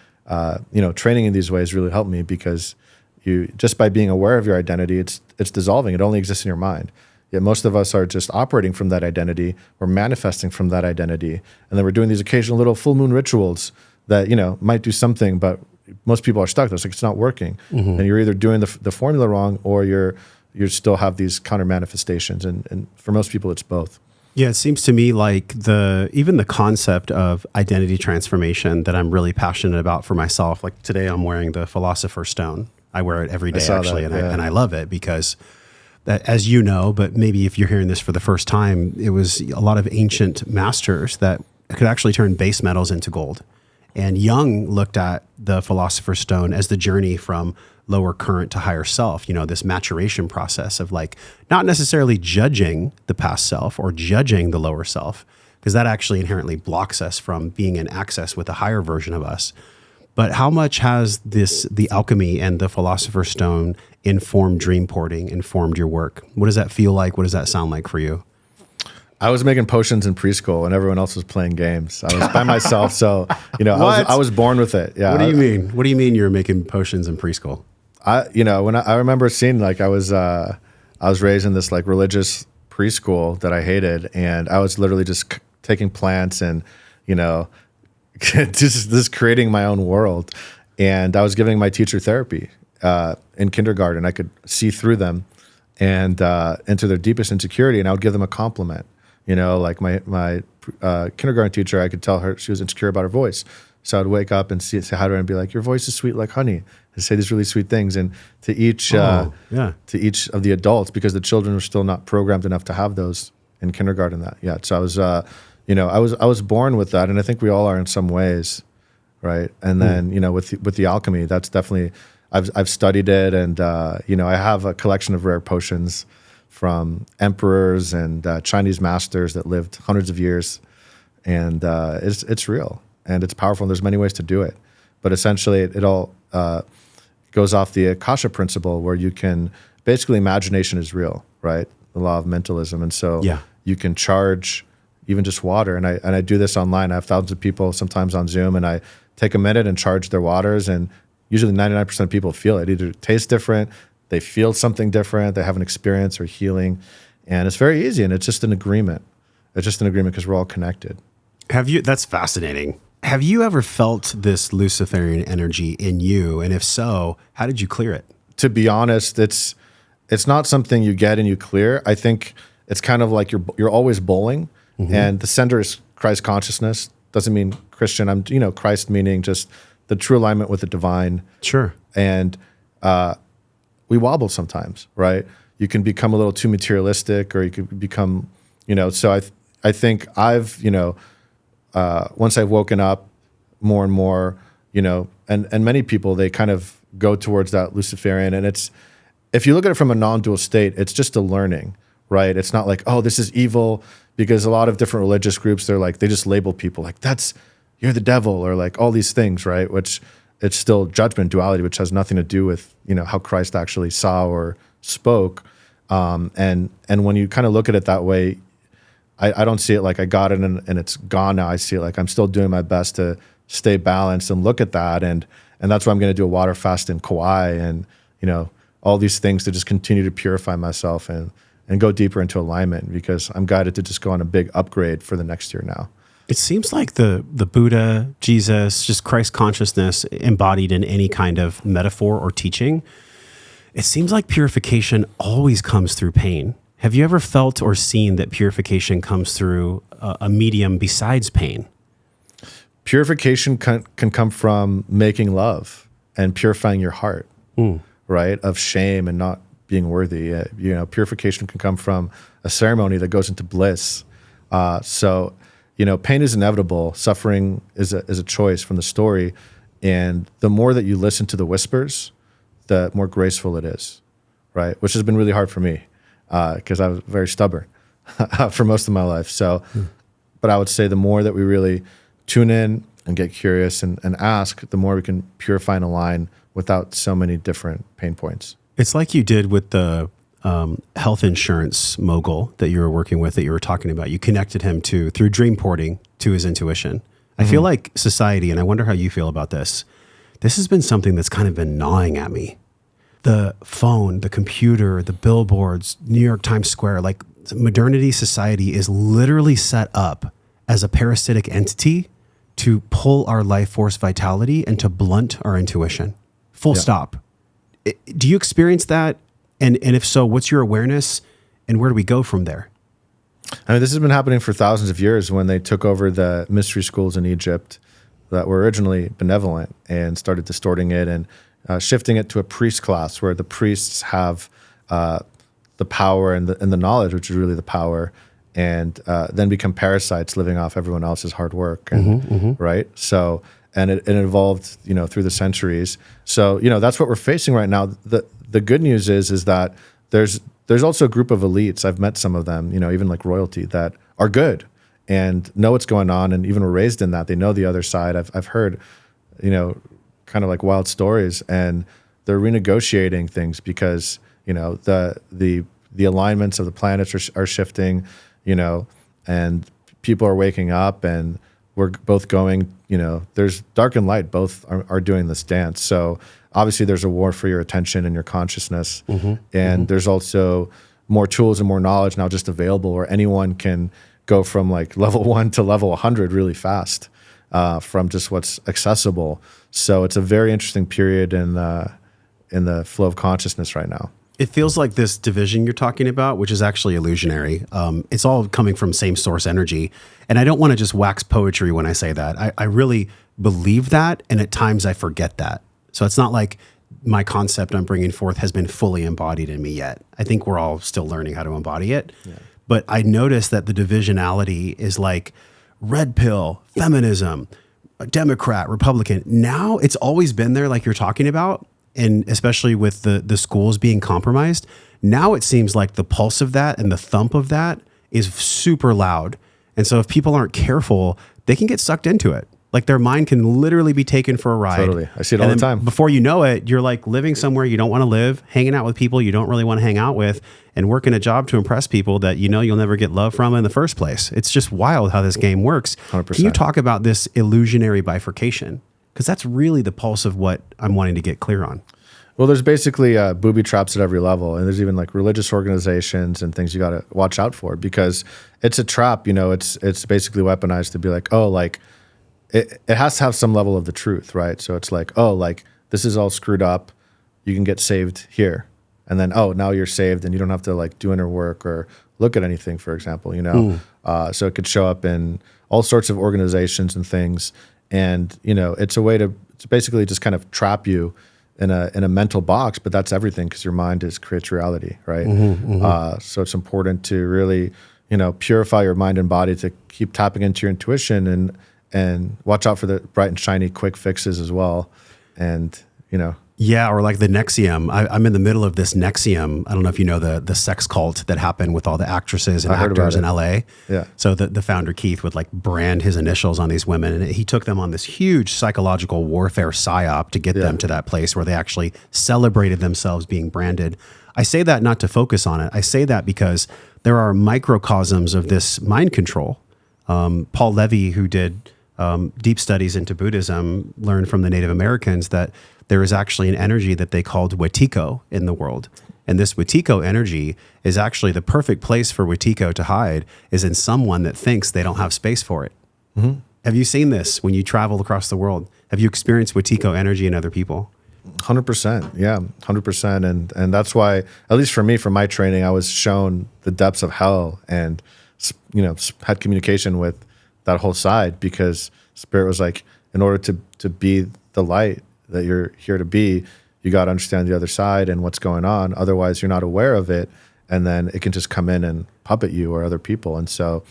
[SPEAKER 1] you know, training in these ways really helped me because you, just by being aware of your identity, it's dissolving. It only exists in your mind. Yet most of us are just operating from that identity. We're manifesting from that identity. And then we're doing these occasional little full moon rituals that, you know, might do something, but most people are stuck. It's like it's not working, and you're either doing the formula wrong, or you still have these counter manifestations. And for most people, it's both.
[SPEAKER 2] Yeah, it seems to me like even the concept of identity transformation that I'm really passionate about for myself. Like today, I'm wearing the Philosopher's Stone. I wear it every day actually, and I love it because, as you know, but maybe if you're hearing this for the first time, it was a lot of ancient masters that could actually turn base metals into gold. And Jung looked at the Philosopher's Stone as the journey from lower current to higher self, you know, this maturation process of like not necessarily judging the past self or judging the lower self, because that actually inherently blocks us from being in access with a higher version of us. But how much has the alchemy and the Philosopher's Stone informed dream porting, informed your work? What does that feel like? What does that sound like for you?
[SPEAKER 1] I was making potions in preschool and everyone else was playing games. I was by myself. So, you know, I was born with it. Yeah.
[SPEAKER 2] What do you mean? What do you mean you're making potions in preschool?
[SPEAKER 1] You know, when I remember seeing, like, I was raised in this like religious preschool that I hated, and I was literally just taking plants and, you know, just creating my own world. And I was giving my teacher therapy in kindergarten. I could see through them and into their deepest insecurity, and I would give them a compliment. You know, like my kindergarten teacher, I could tell her she was insecure about her voice. So I'd wake up and say hi to her and be like, "Your voice is sweet like honey," and say these really sweet things. And to each to each of the adults, because the children were still not programmed enough to have those in kindergarten yet. So I was, you know, I was born with that, and I think we all are in some ways, right? And then you know, with the alchemy, that's definitely I've studied it, and you know, I have a collection of rare potions from emperors and Chinese masters that lived hundreds of years, and it's real. And it's powerful, and there's many ways to do it. But essentially, it all goes off the Akasha principle, where you can, basically imagination is real, right? The law of mentalism. And so you can charge even just water. And I do this online. I have thousands of people sometimes on Zoom, and I take a minute and charge their waters. And usually 99% of people feel it. Either it tastes different, they feel something different, they have an experience or healing. And it's very easy, and it's just an agreement. It's just an agreement because we're all connected.
[SPEAKER 2] That's fascinating. Have you ever felt this Luciferian energy in you? And if so, how did you clear it?
[SPEAKER 1] To be honest, it's not something you get and you clear. I think it's kind of like you're always bowling, and the center is Christ consciousness. Doesn't mean Christian. Christ meaning just the true alignment with the divine.
[SPEAKER 2] Sure.
[SPEAKER 1] And we wobble sometimes, right? You can become a little too materialistic, or you could become, So I think I've, once I've woken up more and more, and many people, they kind of go towards that Luciferian. And if you look at it from a non-dual state, it's just a learning, right? It's not like, oh, this is evil, because a lot of different religious groups, they just label people like, you're the devil, or like all these things, right? Which it's still judgment, duality, which has nothing to do with, how Christ actually saw or spoke. And when you kind of look at it that way, I don't see it like I got it and it's gone now. I see it like I'm still doing my best to stay balanced and look at that. And that's why I'm going to do a water fast in Kauai and, all these things to just continue to purify myself and go deeper into alignment, because I'm guided to just go on a big upgrade for the next year now.
[SPEAKER 2] It seems like the Buddha, Jesus, just Christ consciousness embodied in any kind of metaphor or teaching. It seems like purification always comes through pain. Have you ever felt or seen that purification comes through a medium besides pain?
[SPEAKER 1] Purification can come from making love and purifying your heart, right? Of shame and not being worthy. Purification can come from a ceremony that goes into bliss. So pain is inevitable. Suffering is a choice from the story. And the more that you listen to the whispers, the more graceful it is, right? Which has been really hard for me. Because I was very stubborn for most of my life. So, but I would say the more that we really tune in and get curious and ask, the more we can purify and align without so many different pain points.
[SPEAKER 2] It's like you did with the health insurance mogul that you were working with, that you were talking about. You connected him through dream porting to his intuition. I feel like society, and I wonder how you feel about this, this has been something that's kind of been gnawing at me. The phone, the computer, the billboards, New York Times Square, like modernity society is literally set up as a parasitic entity to pull our life force vitality and to blunt our intuition. Full stop. Do you experience that? And if so, what's your awareness and where do we go from there?
[SPEAKER 1] I mean, this has been happening for thousands of years. When they took over the mystery schools in Egypt that were originally benevolent and started distorting it and shifting it to a priest class where the priests have the power and the knowledge, which is really the power, and then become parasites living off everyone else's hard work, and right? So, and it evolved, through the centuries. So, that's what we're facing right now. The good news is that there's also a group of elites. I've met some of them, even like royalty, that are good and know what's going on, and even were raised in that. They know the other side. I've heard, kind of like wild stories, and they're renegotiating things because the alignments of the planets are shifting, and people are waking up, and we're both going, there's dark and light, both are doing this dance. So obviously there's a war for your attention and your consciousness, and there's also more tools and more knowledge now just available, where anyone can go from like level 1 to level 100 really fast from just what's accessible. So it's a very interesting period in the flow of consciousness right now.
[SPEAKER 2] It feels like this division you're talking about, which is actually illusionary. It's all coming from same source energy. And I don't want to just wax poetry when I say that. I really believe that, and at times I forget that. So it's not like my concept I'm bringing forth has been fully embodied in me yet. I think we're all still learning how to embody it. Yeah. But I noticed that the divisionality is like red pill, feminism, Democrat, Republican. Now it's always been there, like you're talking about. And especially with the schools being compromised, now it seems like the pulse of that and the thump of that is super loud. And so if people aren't careful, they can get sucked into it. Like their mind can literally be taken for a ride.
[SPEAKER 1] Totally. I see it all the time.
[SPEAKER 2] Before you know it, you're like living somewhere you don't want to live, hanging out with people you don't really want to hang out with, and working a job to impress people that you know you'll never get love from in the first place. It's just wild how this game works.
[SPEAKER 1] 100%.
[SPEAKER 2] Can you talk about this illusionary bifurcation? Because that's really the pulse of what I'm wanting to get clear on.
[SPEAKER 1] Well, there's basically booby traps at every level, and there's even like religious organizations and things you got to watch out for, because it's a trap. You know, it's basically weaponized to be like, oh, like it has to have some level of the truth, right? So it's like, oh, like this is all screwed up. You can get saved here, and then oh, now you're saved, and you don't have to like do inner work or look at anything, for example. You know, so it could show up in all sorts of organizations and things, and you know, it's a way to basically just kind of trap you in a mental box, but that's everything, because your mind creates reality, right? So it's important to really, you know, purify your mind and body to keep tapping into your intuition and watch out for the bright and shiny quick fixes as well. And, you know.
[SPEAKER 2] Yeah, or like the Nexium. I'm in the middle of this Nexium. I don't know if you know the sex cult that happened with all the actresses and actors in LA.
[SPEAKER 1] Yeah.
[SPEAKER 2] So the founder, Keith, would like brand his initials on these women. And he took them on this huge psychological warfare psyop to get them to that place where they actually celebrated themselves being branded. I say that not to focus on it. I say that because there are microcosms of this mind control. Paul Levy, who did deep studies into Buddhism, learned from the Native Americans that there is actually an energy that they called Wetiko in the world. And this Wetiko energy is actually the perfect place for Wetiko to hide, is in someone that thinks they don't have space for it. Mm-hmm. Have you seen this when you travel across the world? Have you experienced Wetiko energy in other people?
[SPEAKER 1] 100%. Yeah, 100%. And that's why, at least for me, from my training, I was shown the depths of hell and, you know, had communication with that whole side, because Spirit was like, in order to be the light that you're here to be, you got to understand the other side and what's going on. Otherwise, you're not aware of it, and then it can just come in and puppet you or other people. And so,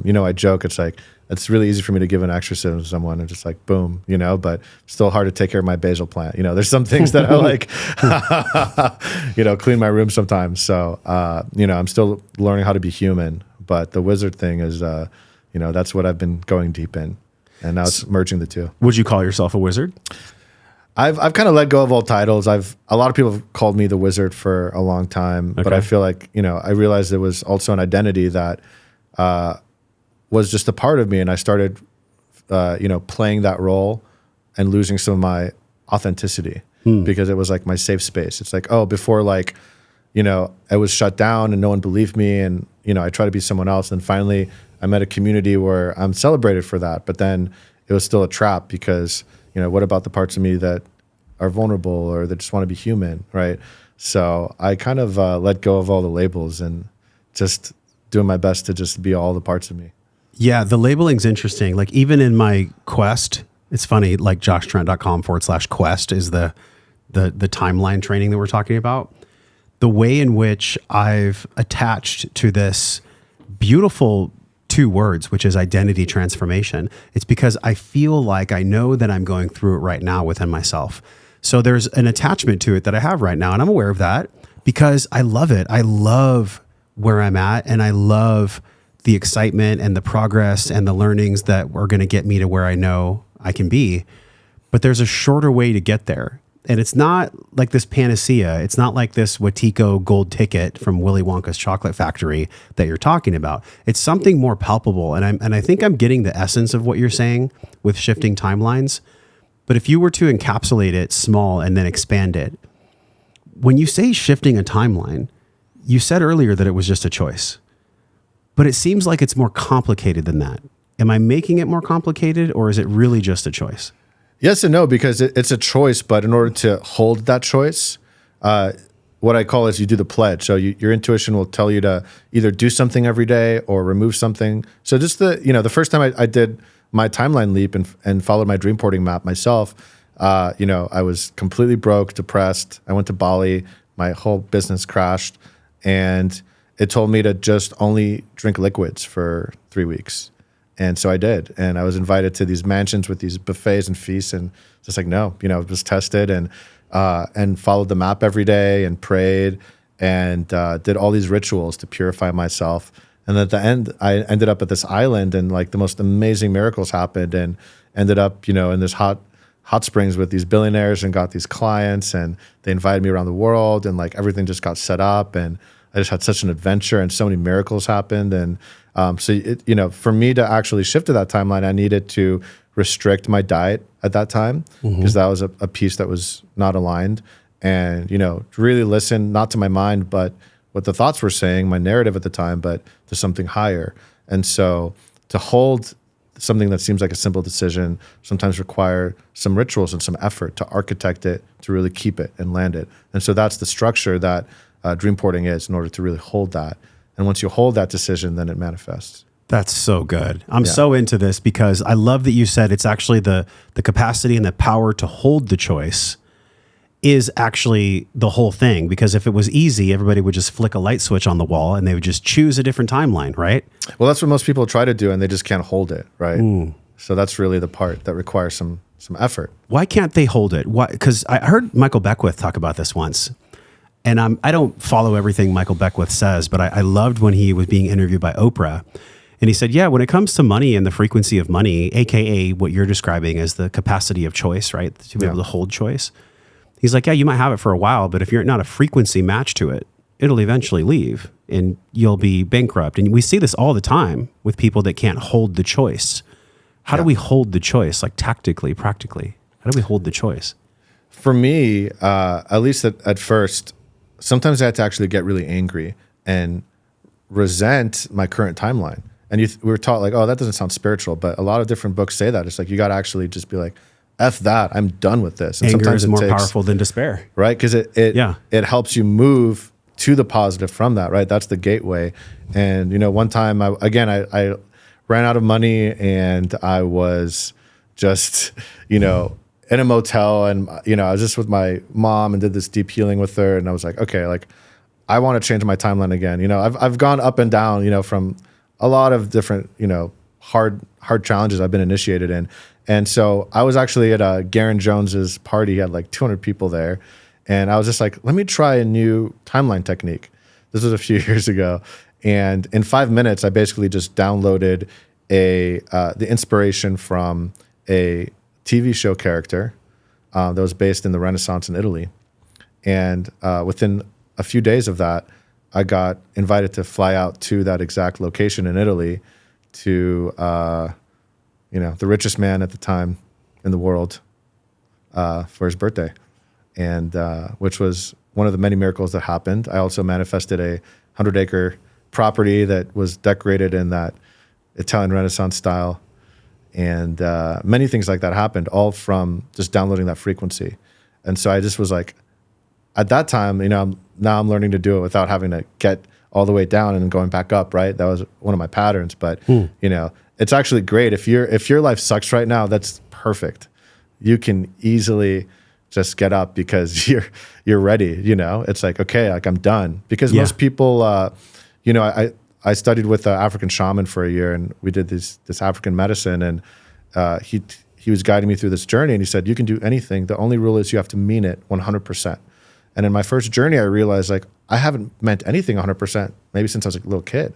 [SPEAKER 1] you know, I joke, it's like, it's really easy for me to give an exorcism to someone and just like, boom, you know, but still hard to take care of my basil plant. You know, there's some things that I like, you know, clean my room sometimes. So, you know, I'm still learning how to be human, but the wizard thing is, you know, that's what I've been going deep in. And now it's merging the two.
[SPEAKER 2] Would you call yourself a wizard?
[SPEAKER 1] I've kind of let go of all titles. A lot of people have called me the wizard for a long time, but I feel like, you know, I realized it was also an identity that was just a part of me, and I started, you know, playing that role and losing some of my authenticity because it was like my safe space. It's like, oh, before, like, you know, I was shut down and no one believed me, and you know, I tried to be someone else, and finally I met a community where I'm celebrated for that. But then it was still a trap, because you know, what about the parts of me that are vulnerable or that just want to be human, right? So I kind of let go of all the labels and just doing my best to just be all the parts of me.
[SPEAKER 2] Yeah, the labeling's interesting. Like even in my quest, it's funny, like joshtrent.com/quest is the timeline training that we're talking about. The way in which I've attached to this beautiful two words, which is identity transformation. It's because I feel like I know that I'm going through it right now within myself. So there's an attachment to it that I have right now, and I'm aware of that because I love it. I love where I'm at, and I love the excitement and the progress and the learnings that are going to get me to where I know I can be. But there's a shorter way to get there. And it's not like this panacea. It's not like this Wetiko gold ticket from Willy Wonka's chocolate factory that you're talking about. It's something more palpable. And I think I'm getting the essence of what you're saying with shifting timelines. But if you were to encapsulate it small and then expand it, when you say shifting a timeline, you said earlier that it was just a choice, but it seems like it's more complicated than that. Am I making it more complicated, or is it really just a choice?
[SPEAKER 1] Yes and no, because it's a choice, but in order to hold that choice, what I call is you do the pledge. So your intuition will tell you to either do something every day or remove something. So just the first time I did my timeline leap and followed my dream porting map myself, I was completely broke, depressed. I went to Bali, my whole business crashed, and it told me to just only drink liquids for 3 weeks. And so I did. And I was invited to these mansions with these buffets and feasts, and just like, no, was tested and followed the map every day and prayed and did all these rituals to purify myself. And at the end, I ended up at this island, and like the most amazing miracles happened, and ended up, in this hot springs with these billionaires and got these clients, and they invited me around the world, and like everything just got set up, and I just had such an adventure, and so many miracles happened. And for me to actually shift to that timeline, I needed to restrict my diet at that time, because that was a piece that was not aligned, and really listen not to my mind, but what the thoughts were saying, my narrative at the time, but to something higher. And so to hold something that seems like a simple decision sometimes require some rituals and some effort to architect it, to really keep it and land it. And so that's the structure that dream porting is, in order to really hold that. And once you hold that decision, then it manifests.
[SPEAKER 2] That's so good. I'm so into this, because I love that you said it's actually the capacity and the power to hold the choice is actually the whole thing. Because if it was easy, everybody would just flick a light switch on the wall and they would just choose a different timeline, right?
[SPEAKER 1] Well, that's what most people try to do, and they just can't hold it, right? So that's really the part that requires some effort.
[SPEAKER 2] Why can't they hold it? Why? Because I heard Michael Beckwith talk about this once. And I don't follow everything Michael Beckwith says, but I loved when he was being interviewed by Oprah. And he said, yeah, when it comes to money and the frequency of money, AKA what you're describing as the capacity of choice, right? To be able to hold choice. He's like, yeah, you might have it for a while, but if you're not a frequency match to it, it'll eventually leave and you'll be bankrupt. And we see this all the time with people that can't hold the choice. How do we hold the choice, like tactically, practically? How do we hold the choice?
[SPEAKER 1] For me, at least at first, sometimes I had to actually get really angry and resent my current timeline. And we were taught like, oh, that doesn't sound spiritual, but a lot of different books say that. It's like, you got to actually just be like, F that, I'm done with this. And
[SPEAKER 2] anger
[SPEAKER 1] sometimes
[SPEAKER 2] is more powerful than despair.
[SPEAKER 1] Right? Because it helps you move to the positive from that, right? That's the gateway. And, one time, I ran out of money, and I was just, in a motel, and, I was just with my mom and did this deep healing with her. And I was like, okay, like, I want to change my timeline again. I've gone up and down, from a lot of different, hard challenges I've been initiated in. And so I was actually at Garen Jones's party. He had like 200 people there. And I was just like, let me try a new timeline technique. This was a few years ago. And in 5 minutes, I basically just downloaded the inspiration from a TV show character that was based in the Renaissance in Italy. And within a few days of that, I got invited to fly out to that exact location in Italy to the richest man at the time in the world for his birthday, and which was one of the many miracles that happened. I also manifested a 100-acre property that was decorated in that Italian Renaissance style, and many things like that happened, all from just downloading that frequency. And so I just was like, at that time, now I'm learning to do it without having to get all the way down and going back up, right? That was one of my patterns. But it's actually great. If your life sucks right now, that's perfect. You can easily just get up because you're ready. It's like, okay, like I'm done. Because most people, I studied with an African shaman for a year, and we did this African medicine, and he was guiding me through this journey, and he said, you can do anything. The only rule is you have to mean it 100%. And in my first journey, I realized like I haven't meant anything 100%, maybe since I was a little kid.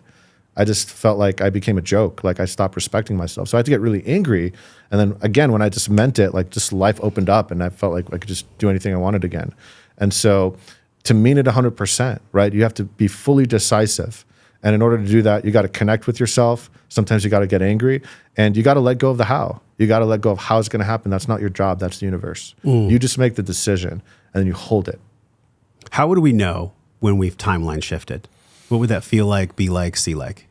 [SPEAKER 1] I just felt like I became a joke. Like I stopped respecting myself. So I had to get really angry. And then again, when I just meant it, like just life opened up, and I felt like I could just do anything I wanted again. And so to mean it 100%, right? You have to be fully decisive. And in order to do that, you got to connect with yourself. Sometimes you got to get angry, and you got to let go of the how. You got to let go of how it's going to happen. That's not your job. That's the universe. You just make the decision, and then you hold it.
[SPEAKER 2] How would we know when we've timeline shifted? What would that feel like, be like, see like?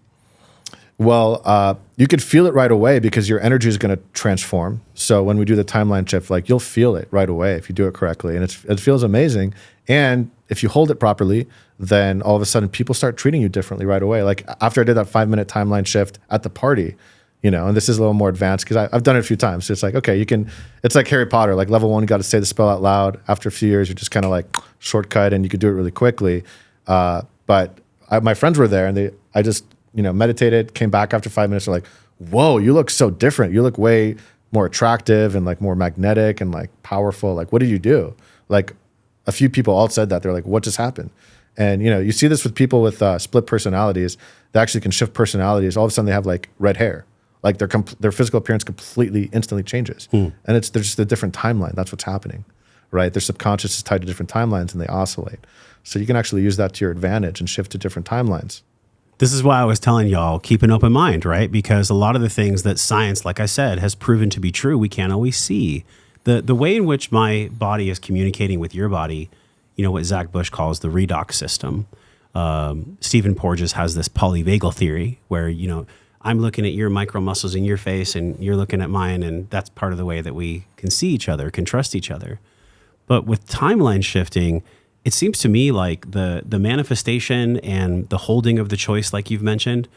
[SPEAKER 1] Well, you could feel it right away because your energy is going to transform. So when we do the timeline shift, like you'll feel it right away if you do it correctly, and it feels amazing. And if you hold it properly, then all of a sudden people start treating you differently right away. Like after I did that 5-minute timeline shift at the party, and this is a little more advanced because I've done it a few times. So it's like, okay, it's like Harry Potter, like level 1, you got to say the spell out loud. After a few years, you're just kind of like shortcut and you could do it really quickly. But my friends were there and I just, meditated, came back after 5 minutes. They're like, whoa, you look so different. You look way more attractive and like more magnetic and like powerful. Like, what did you do? Like a few people all said that. They're like, what just happened? And, you see this with people with split personalities. They actually can shift personalities. All of a sudden they have like red hair. Like their physical appearance completely instantly changes. And there's just a different timeline. That's what's happening, right? Their subconscious is tied to different timelines and they oscillate. So you can actually use that to your advantage and shift to different timelines.
[SPEAKER 2] This is why I was telling y'all, keep an open mind, right? Because a lot of the things that science, like I said, has proven to be true, we can't always see. The way in which my body is communicating with your body, what Zach Bush calls the redox system. Stephen Porges has this polyvagal theory where, I'm looking at your micro muscles in your face and you're looking at mine, and that's part of the way that we can see each other, can trust each other. But with timeline shifting, it seems to me like the manifestation and the holding of the choice, like you've mentioned,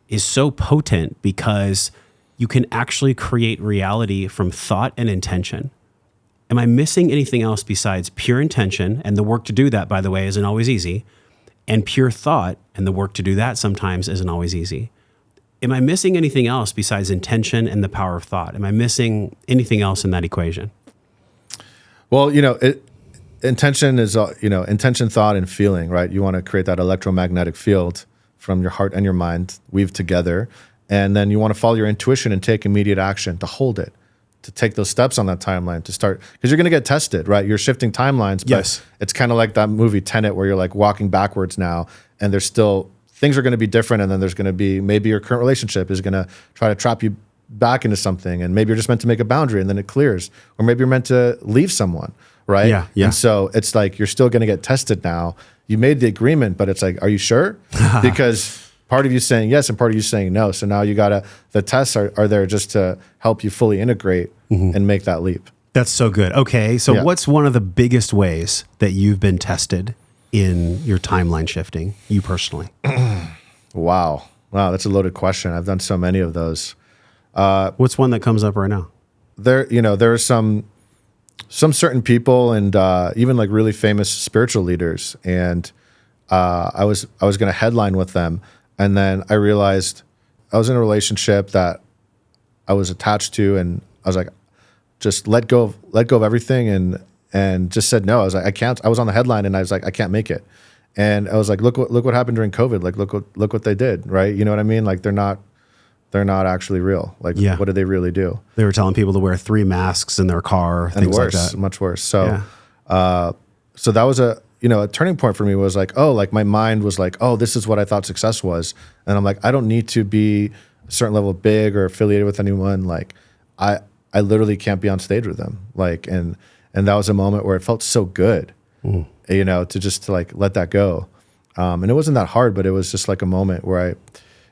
[SPEAKER 2] is so potent because you can actually create reality from thought and intention. Am I missing anything else besides pure intention? And the work to do that, by the way, isn't always easy. And pure thought, and the work to do that sometimes isn't always easy. Am I missing anything else besides intention and the power of thought? Am I missing anything else in that equation?
[SPEAKER 1] Well, intention is, intention, thought, and feeling, right? You want to create that electromagnetic field from your heart and your mind, weave together. And then you want to follow your intuition and take immediate action to hold it, to take those steps on that timeline, to start, because you're going to get tested, right? You're shifting timelines, but
[SPEAKER 2] yes.
[SPEAKER 1] It's kind of like that movie Tenet where you're like walking backwards now, and there's still, things are going to be different. And then there's going to be, maybe your current relationship is going to try to trap you back into something. And maybe you're just meant to make a boundary and then it clears. Or maybe you're meant to leave someone, right?
[SPEAKER 2] Yeah.
[SPEAKER 1] And so it's like, you're still going to get tested now. You made the agreement, but it's like, are you sure? Because part of you saying yes and part of you saying no. So now the tests are there just to help you fully integrate and make that leap.
[SPEAKER 2] That's so good. Okay. So what's one of the biggest ways that you've been tested in your timeline shifting, you personally?
[SPEAKER 1] Wow. That's a loaded question. I've done so many of those.
[SPEAKER 2] What's one that comes up right now?
[SPEAKER 1] There are some certain people and even like really famous spiritual leaders. And I was going to headline with them. And then I realized I was in a relationship that I was attached to, and I was like, just let go of everything and just said no. I was like, I can't. I was on the headline and I was like, I can't make it. And I was like, look what happened during COVID. Like, look what they did, right? You know what I mean? Like they're not actually real. Like, what did they really do?
[SPEAKER 2] They were telling people to wear 3 masks in their car,
[SPEAKER 1] and
[SPEAKER 2] things
[SPEAKER 1] worse,
[SPEAKER 2] like that.
[SPEAKER 1] Much worse. So, so that was a turning point for me. Was like, like my mind was like, this is what I thought success was, and I'm like, I don't need to be a certain level of big or affiliated with anyone. Like, I literally can't be on stage with them. Like, and that was a moment where it felt so good, to like let that go. And it wasn't that hard, but it was just like a moment where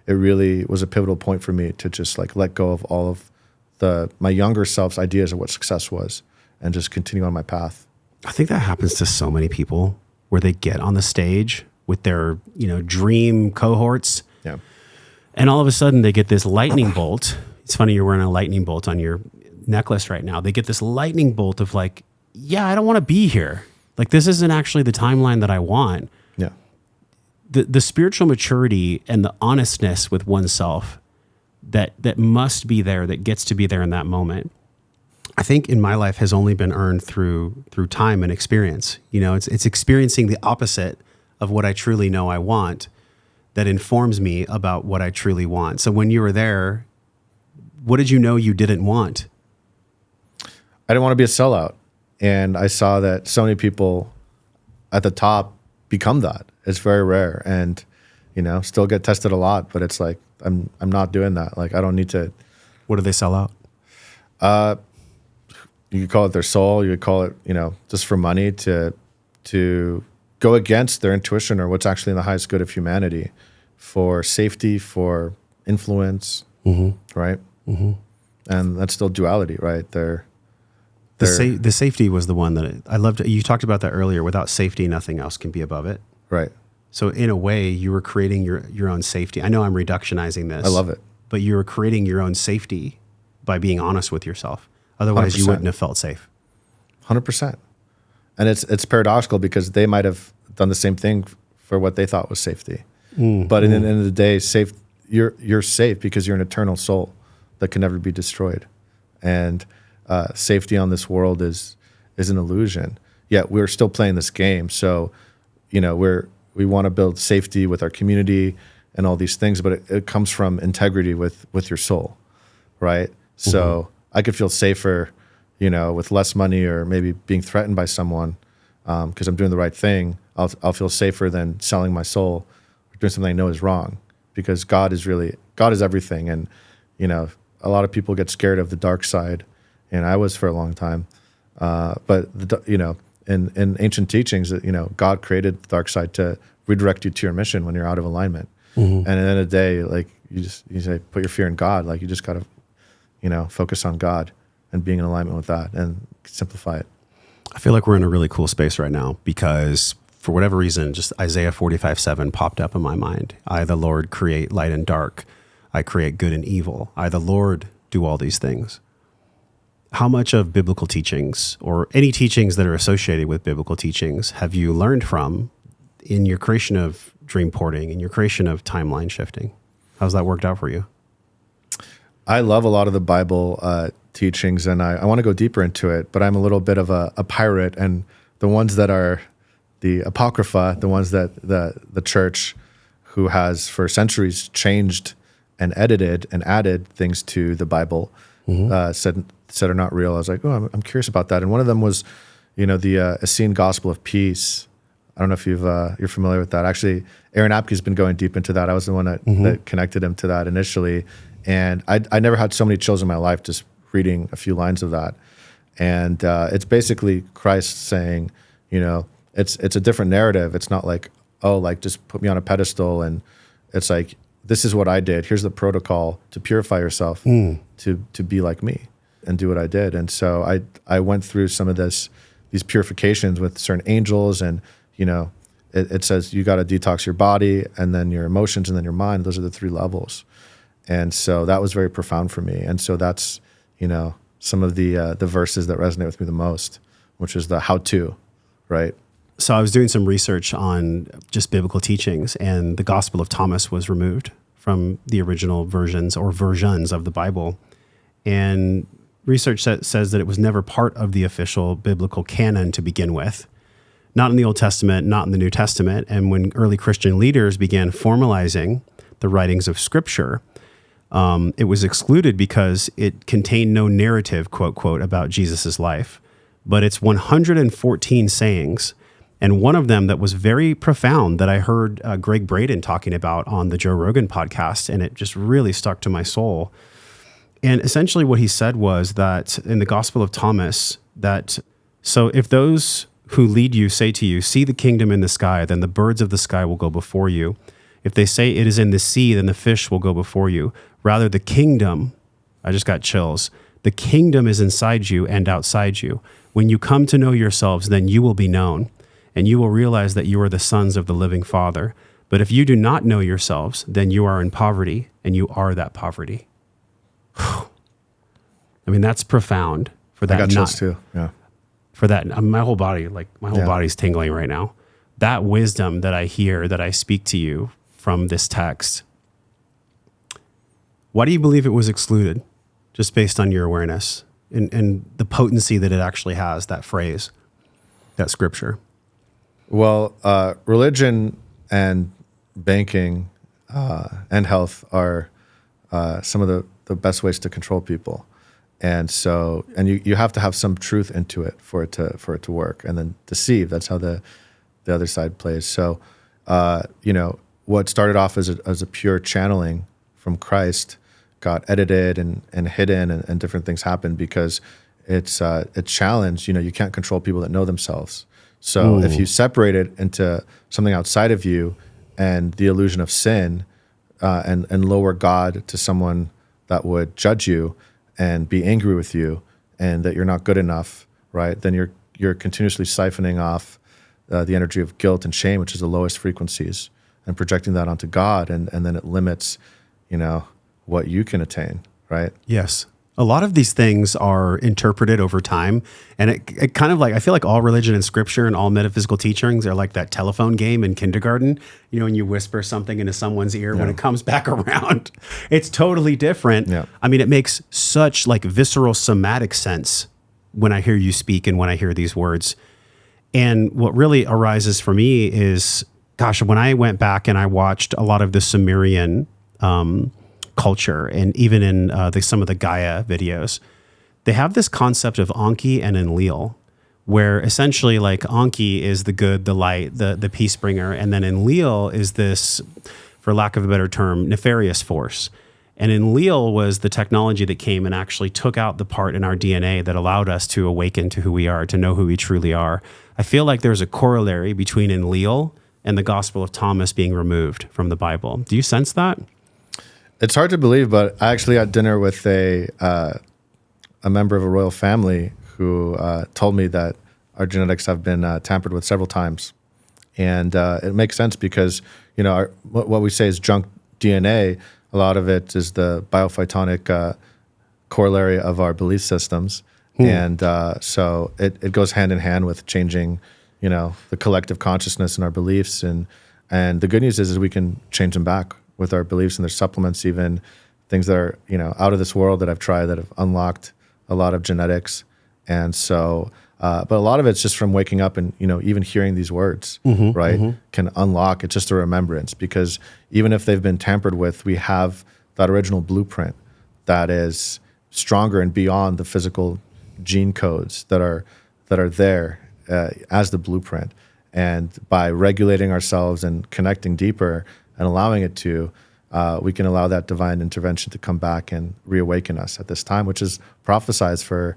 [SPEAKER 1] it really was a pivotal point for me to just like let go of all of my younger self's ideas of what success was and just continue on my path.
[SPEAKER 2] I think that happens to so many people where they get on the stage with their, dream cohorts.
[SPEAKER 1] Yeah.
[SPEAKER 2] And all of a sudden they get this lightning bolt. It's funny you're wearing a lightning bolt on your necklace right now. They get this lightning bolt of like, I don't want to be here. Like, this isn't actually the timeline that I want.
[SPEAKER 1] Yeah.
[SPEAKER 2] The spiritual maturity and the honestness with oneself that must be there, that gets to be there in that moment, I think in my life has only been earned through time and experience. It's experiencing the opposite of what I truly know I want that informs me about what I truly want. So when you were there, what did you know you didn't want?
[SPEAKER 1] I didn't want to be a sellout. And I saw that so many people at the top become that. It's very rare, and still get tested a lot. But it's like I'm not doing that. Like, I don't need to.
[SPEAKER 2] What do they sell out?
[SPEAKER 1] You could call it their soul. You could call it just for money to go against their intuition or what's actually in the highest good of humanity for safety, for influence, right? And that's still duality, right?
[SPEAKER 2] The safety was the one that I loved. You talked about that earlier. Without safety, nothing else can be above it.
[SPEAKER 1] Right.
[SPEAKER 2] So in a way, you were creating your own safety. I know I'm reductionizing this.
[SPEAKER 1] I love it.
[SPEAKER 2] But you were creating your own safety by being honest with yourself. Otherwise,
[SPEAKER 1] 100%.
[SPEAKER 2] you wouldn't have felt safe.
[SPEAKER 1] 100%. And it's paradoxical because they might have done the same thing for what they thought was safety. But in the end of the day, you're safe because you're an eternal soul that can never be destroyed. And safety on this world is an illusion. Yet we're still playing this game. So, we want to build safety with our community and all these things, but it comes from integrity with your soul, right? So I could feel safer, with less money or maybe being threatened by someone because I'm doing the right thing. I'll feel safer than selling my soul or doing something I know is wrong, because God is everything. And, a lot of people get scared of the dark side, and I was for a long time. But in ancient teachings, God created the dark side to redirect you to your mission when you're out of alignment. And at the end of the day, like you say, put your fear in God. Like you just got to, focus on God and being in alignment with that and simplify it.
[SPEAKER 2] I feel like we're in a really cool space right now because for whatever reason, just Isaiah 45:7 popped up in my mind. I, the Lord, create light and dark. I create good and evil. I, the Lord, do all these things. How much of biblical teachings or any teachings that are associated with biblical teachings have you learned from in your creation of dream porting, in your creation of timeline shifting? How's that worked out for you?
[SPEAKER 1] I love a lot of the Bible teachings, and I want to go deeper into it, but I'm a little bit of a pirate, and the ones that are the Apocrypha, the ones that the church, who has for centuries changed and edited and added things to the Bible, said are not real. I was like, oh, I'm curious about that. And one of them was, the Essene Gospel of Peace. I don't know if you're familiar with that. Actually, Aaron Apke's been going deep into that. I was the one that connected him to that initially. And I never had so many chills in my life just reading a few lines of that. And it's basically Christ saying, it's a different narrative. It's not like, oh, like just put me on a pedestal. And it's like, this is what I did. Here's the protocol to purify yourself to be like me and do what I did. And so I went through some of these purifications with certain angels, and it says you got to detox your body and then your emotions and then your mind. Those are the 3 levels. And so that was very profound for me. And so that's, some of the verses that resonate with me the most, which is the how-to, right?
[SPEAKER 2] So I was doing some research on just biblical teachings, and the Gospel of Thomas was removed from the original versions or versions of the Bible. And research says that it was never part of the official biblical canon to begin with. Not in the Old Testament, not in the New Testament. And when early Christian leaders began formalizing the writings of Scripture, it was excluded because it contained no narrative, quote, quote, about Jesus's life. But it's 114 sayings. And one of them that was very profound that I heard Greg Braden talking about on the Joe Rogan podcast, and it just really stuck to my soul. And essentially what he said was that in the Gospel of Thomas, so if those who lead you say to you, see the kingdom in the sky, then the birds of the sky will go before you. If they say it is in the sea, then the fish will go before you. Rather, the kingdom, I just got chills, the kingdom is inside you and outside you. When you come to know yourselves, then you will be known, and you will realize that you are the sons of the living Father. But if you do not know yourselves, then you are in poverty, and you are that poverty. I mean, that's profound for that.
[SPEAKER 1] I got chills too. Yeah.
[SPEAKER 2] For that, my whole body, body's tingling right now. That wisdom that I hear, that I speak to you from this text. Why do you believe it was excluded? Just based on your awareness and the potency that it actually has, that phrase, that scripture.
[SPEAKER 1] Well, religion and banking and health are some of the best ways to control people. And so, and you have to have some truth into it for it to work, and then deceive. That's how the other side plays. So, what started off as a pure channeling from Christ got edited and hidden, and different things happened because it's challenged. You can't control people that know themselves. So if you separate it into something outside of you and the illusion of sin, and lower God to someone that would judge you and be angry with you and that you're not good enough, right? Then you're continuously siphoning off the energy of guilt and shame, which is the lowest frequencies, and projecting that onto God, and then it limits, what you can attain, right?
[SPEAKER 2] Yes. A lot of these things are interpreted over time, and it kind of like, I feel like all religion and scripture and all metaphysical teachings are like that telephone game in kindergarten, when you whisper something into someone's ear, when it comes back around, it's totally different.
[SPEAKER 1] Yeah.
[SPEAKER 2] I mean, it makes such like visceral somatic sense when I hear you speak and when I hear these words. And what really arises for me is, gosh, when I went back and I watched a lot of the Sumerian culture, and even in some of the Gaia videos, they have this concept of Anki and Enlil, where essentially like Anki is the good, the light, the peace bringer, and then Enlil is this, for lack of a better term, nefarious force. And Enlil was the technology that came and actually took out the part in our DNA that allowed us to awaken to who we are, to know who we truly are. I feel like there's a corollary between Enlil and the Gospel of Thomas being removed from the Bible. Do you sense that?
[SPEAKER 1] It's hard to believe, but I actually had dinner with a member of a royal family who told me that our genetics have been tampered with several times. And it makes sense because, what we say is junk DNA. A lot of it is the biophytonic corollary of our belief systems. And so it goes hand in hand with changing, the collective consciousness and our beliefs. And the good news is we can change them back with our beliefs, and there's supplements, even things that are, out of this world that I've tried that have unlocked a lot of genetics. And so, but a lot of it's just from waking up and, even hearing these words, right, can unlock. It's just a remembrance, because even if they've been tampered with, we have that original blueprint that is stronger and beyond the physical gene codes that are there as the blueprint. And by regulating ourselves and connecting deeper and allowing it to, we can allow that divine intervention to come back and reawaken us at this time, which is prophesized for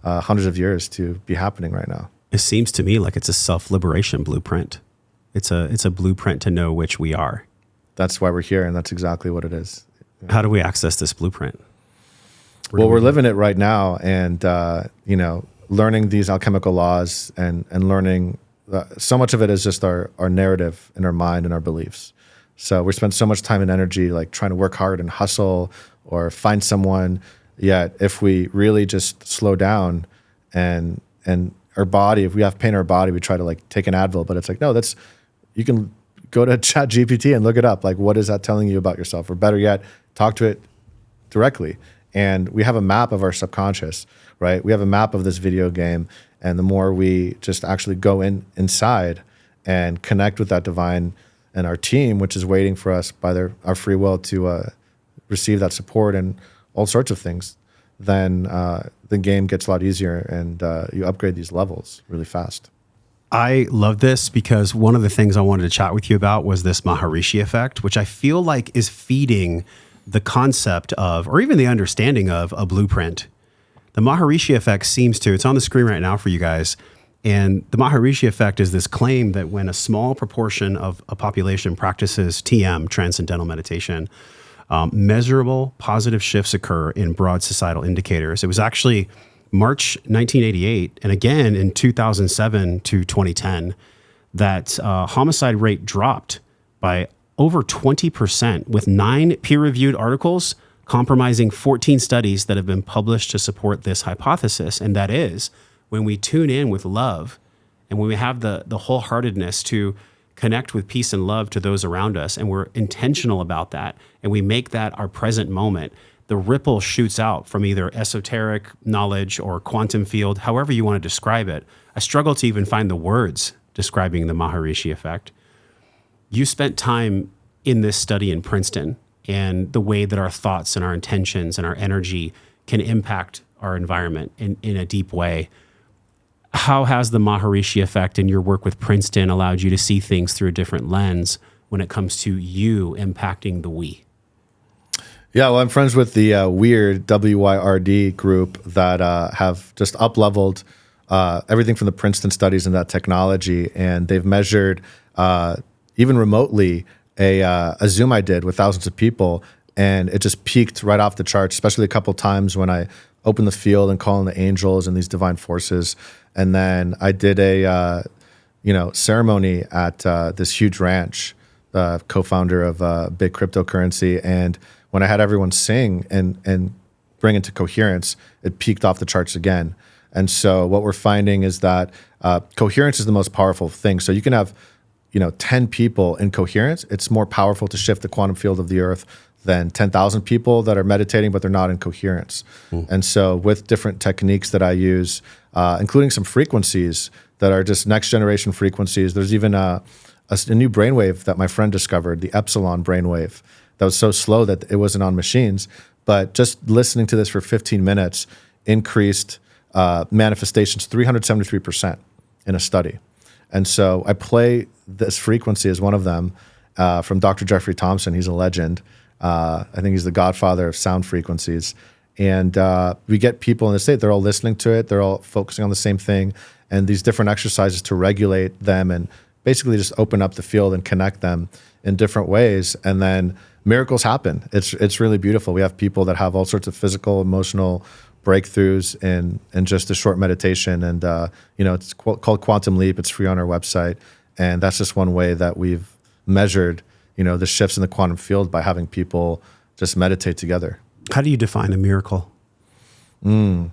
[SPEAKER 1] hundreds of years to be happening right now.
[SPEAKER 2] It seems to me like it's a self-liberation blueprint. It's a blueprint to know which we are.
[SPEAKER 1] That's why we're here, and that's exactly what it is.
[SPEAKER 2] How do we access this blueprint?
[SPEAKER 1] We're living it right now, and learning these alchemical laws and learning so much of it is just our narrative in our mind and our beliefs. So we spend so much time and energy like trying to work hard and hustle or find someone. Yet if we really just slow down and our body, if we have pain in our body, we try to like take an Advil, but it's like, no, you can go to ChatGPT and look it up. Like, what is that telling you about yourself? Or better yet, talk to it directly. And we have a map of our subconscious, right? We have a map of this video game. And the more we just actually go inside and connect with that divine and our team, which is waiting for us by our free will to receive that support and all sorts of things, then the game gets a lot easier, and you upgrade these levels really fast.
[SPEAKER 2] I love this because one of the things I wanted to chat with you about was this Maharishi effect, which I feel like is feeding the concept of, or even the understanding of, a blueprint. The Maharishi effect seems to, it's on the screen right now for you guys. And the Maharishi effect is this claim that when a small proportion of a population practices TM, transcendental meditation, measurable positive shifts occur in broad societal indicators. It was actually March 1988, and again in 2007 to 2010, that homicide rate dropped by over 20%, with 9 peer-reviewed articles compromising 14 studies that have been published to support this hypothesis. And that is, when we tune in with love and when we have the wholeheartedness to connect with peace and love to those around us, and we're intentional about that, and we make that our present moment, the ripple shoots out from either esoteric knowledge or quantum field, however you want to describe it. I struggle to even find the words describing the Maharishi effect. You spent time in this study in Princeton, and the way that our thoughts and our intentions and our energy can impact our environment in a deep way. How has the Maharishi effect in your work with Princeton allowed you to see things through a different lens when it comes to you impacting the we?
[SPEAKER 1] Yeah, well, I'm friends with the Weird, WYRD group that have just up-leveled everything from the Princeton studies and that technology, and they've measured even remotely a Zoom I did with thousands of people, and it just peaked right off the charts, especially a couple times when I opened the field and called in the angels and these divine forces. And then I did a ceremony at this huge ranch, co-founder of big cryptocurrency, and when I had everyone sing and bring into coherence, it peaked off the charts again. And so what we're finding is that coherence is the most powerful thing. So you can have 10 people in coherence. It's more powerful to shift the quantum field of the earth than 10,000 people that are meditating, but they're not in coherence. And so with different techniques that I use, including some frequencies that are just next generation frequencies, there's even a new brainwave that my friend discovered, the epsilon brainwave, that was so slow that it wasn't on machines. But just listening to this for 15 minutes increased manifestations 373% in a study. And so I play this frequency as one of them from Dr. Jeffrey Thompson. He's a legend. I think he's the godfather of sound frequencies. And we get people in the state, they're all listening to it. They're all focusing on the same thing. And these different exercises to regulate them and basically just open up the field and connect them in different ways. And then miracles happen. It's really beautiful. We have people that have all sorts of physical, emotional breakthroughs in just a short meditation. And, it's called Quantum Leap. It's free on our website. And that's just one way that we've measured, the shifts in the quantum field by having people just meditate together.
[SPEAKER 2] How do you define a miracle?
[SPEAKER 1] A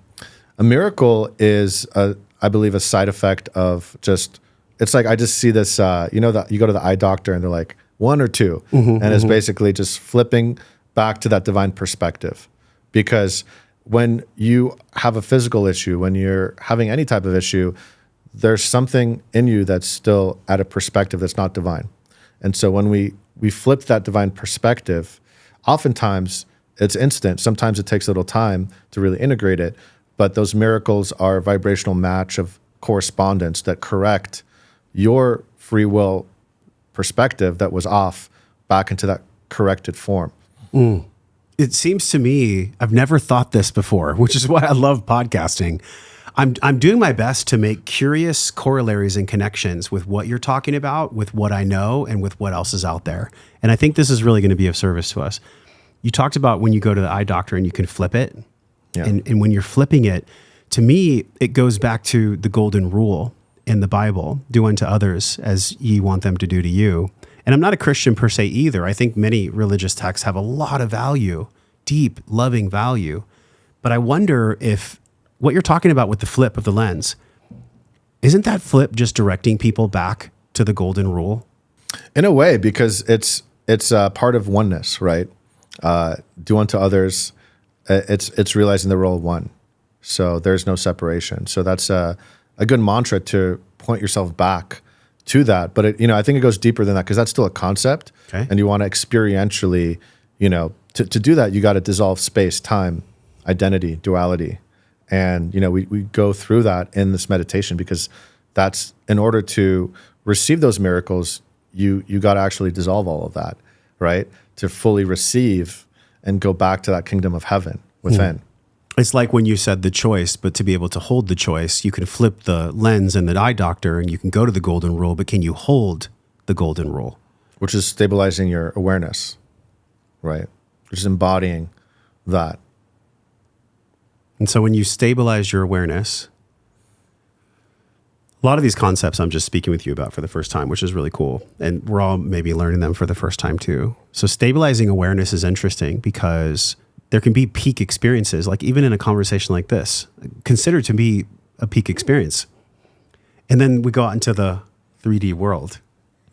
[SPEAKER 1] miracle is, I believe, a side effect of just, it's like I just see this, that you go to the eye doctor and they're like, 1 or 2. And it's basically just flipping back to that divine perspective. Because when you have a physical issue, when you're having any type of issue, there's something in you that's still at a perspective that's not divine. And so when we flip that divine perspective, oftentimes it's instant. Sometimes it takes a little time to really integrate it. But those miracles are a vibrational match of correspondence that correct your free will perspective that was off back into that corrected form.
[SPEAKER 2] It seems to me, I've never thought this before, which is why I love podcasting. I'm doing my best to make curious corollaries and connections with what you're talking about, with what I know, and with what else is out there. And I think this is really going to be of service to us. You talked about when you go to the eye doctor and you can flip it. Yeah. And when you're flipping it, to me, it goes back to the golden rule in the Bible, do unto others as ye want them to do to you. And I'm not a Christian per se either. I think many religious texts have a lot of value, deep, loving value. But I wonder if what you're talking about with the flip of the lens, isn't that flip just directing people back to the golden rule?
[SPEAKER 1] In a way, because it's part of oneness, right? Do unto others. It's realizing the role of one. So there's no separation. So that's a good mantra to point yourself back to that. But I think it goes deeper than that because that's still a concept. Okay. And you want to experientially, to do that, you got to dissolve space, time, identity, duality. And, we go through that in this meditation because that's in order to receive those miracles, you got to actually dissolve all of that, right? To fully receive and go back to that kingdom of heaven within.
[SPEAKER 2] It's like when you said the choice, but to be able to hold the choice, you can flip the lens in the eye doctor and you can go to the golden rule, but can you hold the golden rule?
[SPEAKER 1] Which is stabilizing your awareness, right? Which is embodying that.
[SPEAKER 2] And so when you stabilize your awareness, a lot of these concepts I'm just speaking with you about for the first time, which is really cool. And we're all maybe learning them for the first time too. So stabilizing awareness is interesting because there can be peak experiences, like even in a conversation like this, considered to be a peak experience. And then we go out into the 3D world,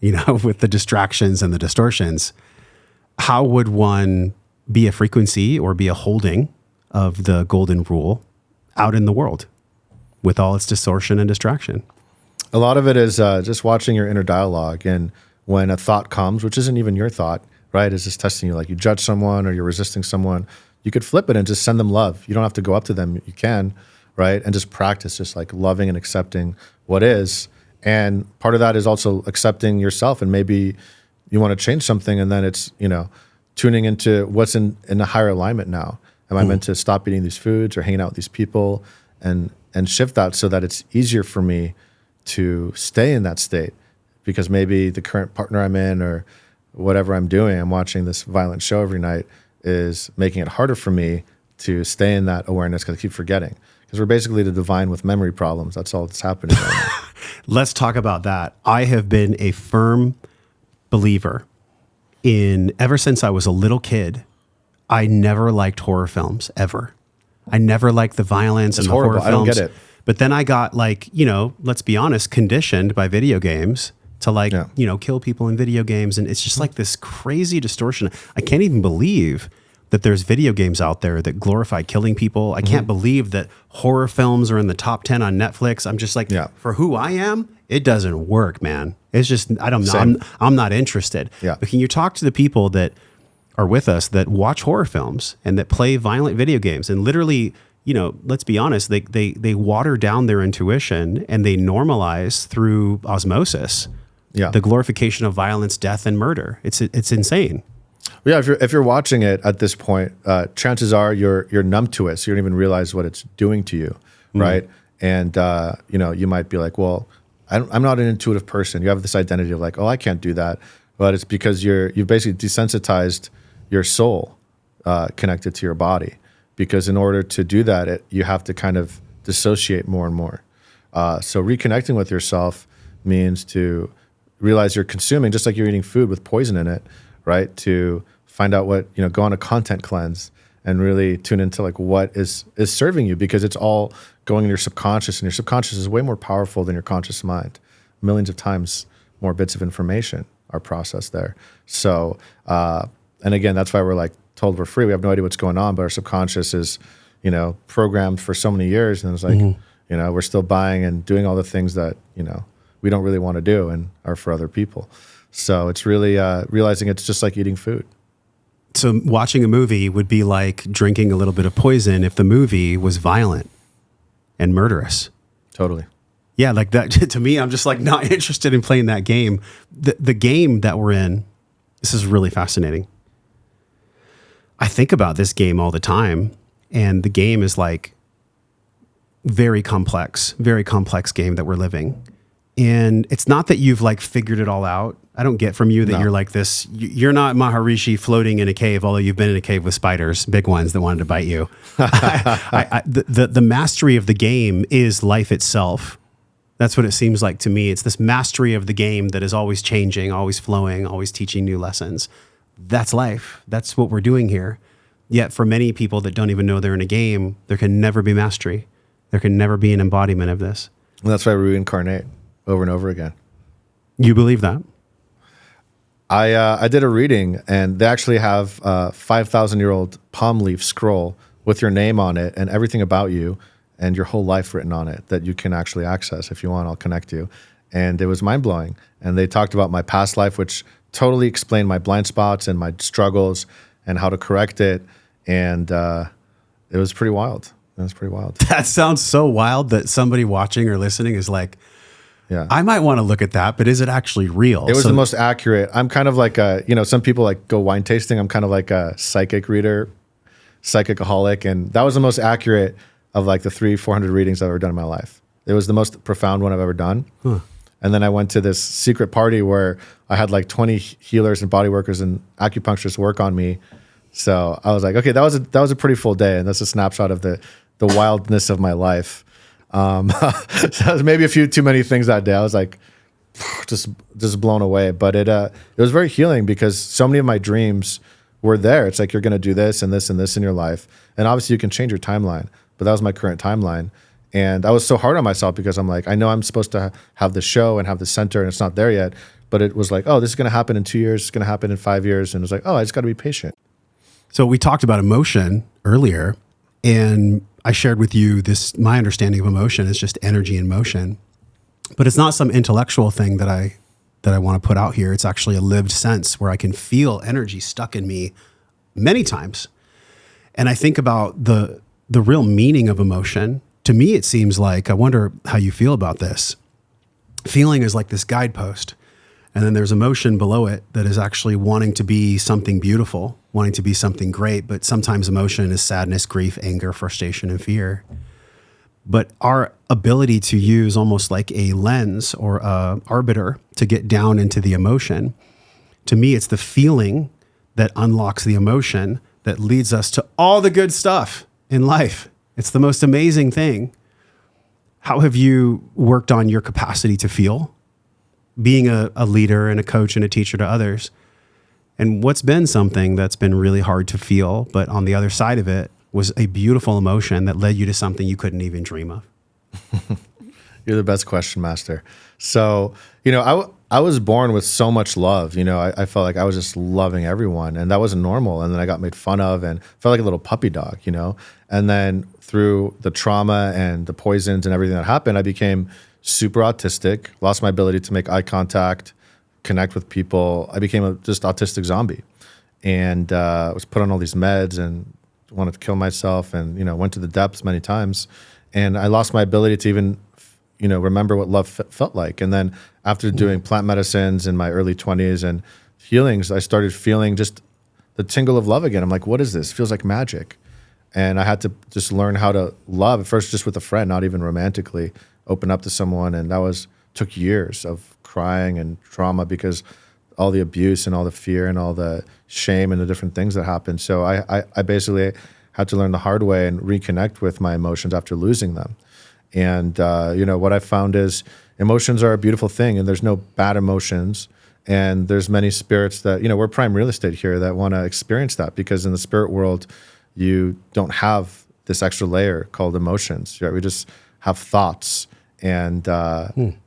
[SPEAKER 2] with the distractions and the distortions. How would one be a frequency or be a holding of the golden rule out in the world with all its distortion and distraction?
[SPEAKER 1] A lot of it is just watching your inner dialogue. And when a thought comes, which isn't even your thought, right? It's just testing you. Like you judge someone or you're resisting someone, you could flip it and just send them love. You don't have to go up to them. You can, right? And just practice just like loving and accepting what is. And part of that is also accepting yourself. And maybe you want to change something and then it's, tuning into what's in a higher alignment now. Am I meant to stop eating these foods or hanging out with these people and and shift that so that it's easier for me to stay in that state, because maybe the current partner I'm in or whatever I'm doing, I'm watching this violent show every night, is making it harder for me to stay in that awareness because I keep forgetting. Because we're basically the divine with memory problems. That's all that's happening right now.
[SPEAKER 2] Let's talk about that. I have been a firm believer ever since I was a little kid. I never liked horror films, ever. I never liked the violence and the
[SPEAKER 1] horrible.
[SPEAKER 2] horror films.
[SPEAKER 1] I don't get it.
[SPEAKER 2] But then I got, like, let's be honest, conditioned by video games to kill people in video games. And it's just like this crazy distortion. I can't even believe that there's video games out there that glorify killing people. I can't believe that horror films are in the top 10 on Netflix. I'm just like, for who I am, it doesn't work, man. It's just, I don't know. I'm not interested.
[SPEAKER 1] Yeah.
[SPEAKER 2] But can you talk to the people that are with us that watch horror films and that play violent video games and literally, let's be honest, they water down their intuition and they normalize through osmosis the glorification of violence, death, and murder. It's insane.
[SPEAKER 1] Yeah, if you're watching it at this point, chances are you're numb to it, so you don't even realize what it's doing to you, right? And you might be like, well, I'm not an intuitive person. You have this identity of like, oh, I can't do that, but it's because you've basically desensitized your soul connected to your body. Because in order to do that, you have to kind of dissociate more and more. So reconnecting with yourself means to realize you're consuming, just like you're eating food with poison in it, right? To find out what, go on a content cleanse and really tune into like what is serving you, because it's all going in your subconscious, and your subconscious is way more powerful than your conscious mind. Millions of times more bits of information are processed there. So, and again, that's why we're like told we're free. We have no idea what's going on, but our subconscious is, programmed for so many years. And it's like, we're still buying and doing all the things that, we don't really want to do and are for other people. So it's really realizing it's just like eating food.
[SPEAKER 2] So watching a movie would be like drinking a little bit of poison if the movie was violent and murderous.
[SPEAKER 1] Totally.
[SPEAKER 2] Yeah, like that. To me, I'm just like not interested in playing that game. The game that we're in, this is really fascinating. I think about this game all the time, and the game is like very complex game that we're living. And it's not that you've like figured it all out. I don't get from you that you're like this. You're not Maharishi floating in a cave, although you've been in a cave with spiders, big ones that wanted to bite you. The mastery of the game is life itself. That's what it seems like to me. It's this mastery of the game that is always changing, always flowing, always teaching new lessons. That's life. That's what we're doing here. Yet for many people that don't even know they're in a game, there can never be mastery. There can never be an embodiment of this.
[SPEAKER 1] And that's why we reincarnate over and over again.
[SPEAKER 2] You believe that?
[SPEAKER 1] I did a reading, and they actually have a 5,000-year-old palm leaf scroll with your name on it and everything about you and your whole life written on it that you can actually access. If you want, I'll connect you. And it was mind-blowing. And they talked about my past life, which totally explained my blind spots and my struggles and how to correct it. And it was pretty wild.
[SPEAKER 2] That sounds so wild that somebody watching or listening is like,
[SPEAKER 1] yeah,
[SPEAKER 2] I might want to look at that, but is it actually real?
[SPEAKER 1] It was the most accurate. I'm kind of like some people like go wine tasting. I'm kind of like a psychic reader, psychicaholic. And that was the most accurate of like the 300-400 readings I've ever done in my life. It was the most profound one I've ever done. Huh. And then I went to this secret party where I had like 20 healers and body workers and acupuncturists work on me. So I was like, okay, that was a pretty full day. And that's a snapshot of the wildness of my life. So it was maybe a few too many things that day. I was like, just blown away. But it was very healing because so many of my dreams were there. It's like, you're going to do this and this and this in your life. And obviously you can change your timeline, but that was my current timeline. And I was so hard on myself because I'm like, I know I'm supposed to have the show and have the center and it's not there yet. But it was like, oh, this is going to happen in 2 years. It's going to happen in 5 years. And it was like, oh, I just got to be patient.
[SPEAKER 2] So we talked about emotion earlier, and I shared with you this, my understanding of emotion is just energy in motion, but it's not some intellectual thing that I want to put out here. It's actually a lived sense where I can feel energy stuck in me many times. And I think about the real meaning of emotion. To me, it seems like, I wonder how you feel about this. Feeling is like this guidepost. And then there's emotion below it that is actually wanting to be something beautiful, wanting to be something great. But sometimes emotion is sadness, grief, anger, frustration, and fear. But our ability to use almost like a lens or a arbiter to get down into the emotion, to me, it's the feeling that unlocks the emotion that leads us to all the good stuff in life. It's the most amazing thing. How have you worked on your capacity to feel, being a leader and a coach and a teacher to others? And what's been something that's been really hard to feel, but on the other side of it was a beautiful emotion that led you to something you couldn't even dream of?
[SPEAKER 1] You're the best question master. So, I was born with so much love. I felt like I was just loving everyone, and that wasn't normal. And then I got made fun of and felt like a little puppy dog, And then through the trauma and the poisons and everything that happened, I became super autistic, lost my ability to make eye contact, connect with people. I became a just autistic zombie, and was put on all these meds and wanted to kill myself, and went to the depths many times, and I lost my ability to even remember what love felt like. And then after doing plant medicines in my early 20s and healings, I started feeling just the tingle of love again. I'm like, what is this? It feels like magic. And I had to just learn how to love at first, just with a friend, not even romantically, open up to someone. And that took years of crying and trauma because all the abuse and all the fear and all the shame and the different things that happened. So I basically had to learn the hard way and reconnect with my emotions after losing them. And, what I found is emotions are a beautiful thing, and there's no bad emotions. And there's many spirits that, we're prime real estate here that want to experience that, because in the spirit world, you don't have this extra layer called emotions. Right? We just have thoughts, and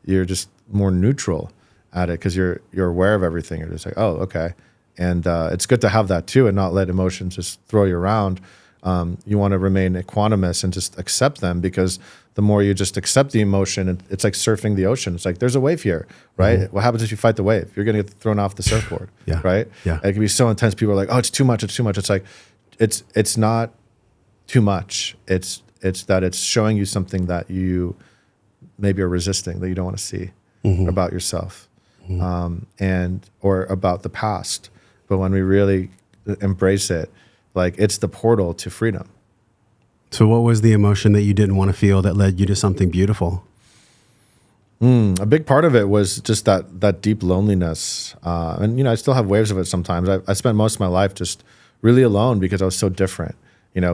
[SPEAKER 1] you're just more neutral at it because you're aware of everything. You're just like, oh, okay. And it's good to have that too, and not let emotions just throw you around. You want to remain equanimous and just accept them, because the more you just accept the emotion, it's like surfing the ocean. It's like, there's a wave here, right? Mm-hmm. What happens if you fight the wave? You're going to get thrown off the surfboard,
[SPEAKER 2] yeah.
[SPEAKER 1] Right?
[SPEAKER 2] Yeah.
[SPEAKER 1] It can be so intense. People are like, oh, it's too much. It's too much. It's like, it's not too much. It's that it's showing you something that you maybe are resisting, that you don't want to see about yourself, or about the past. But when we really embrace it, like, it's the portal to freedom.
[SPEAKER 2] So what was the emotion that you didn't want to feel that led you to something beautiful?
[SPEAKER 1] A big part of it was just that deep loneliness. And, I still have waves of it sometimes. I spent most of my life just really alone because I was so different,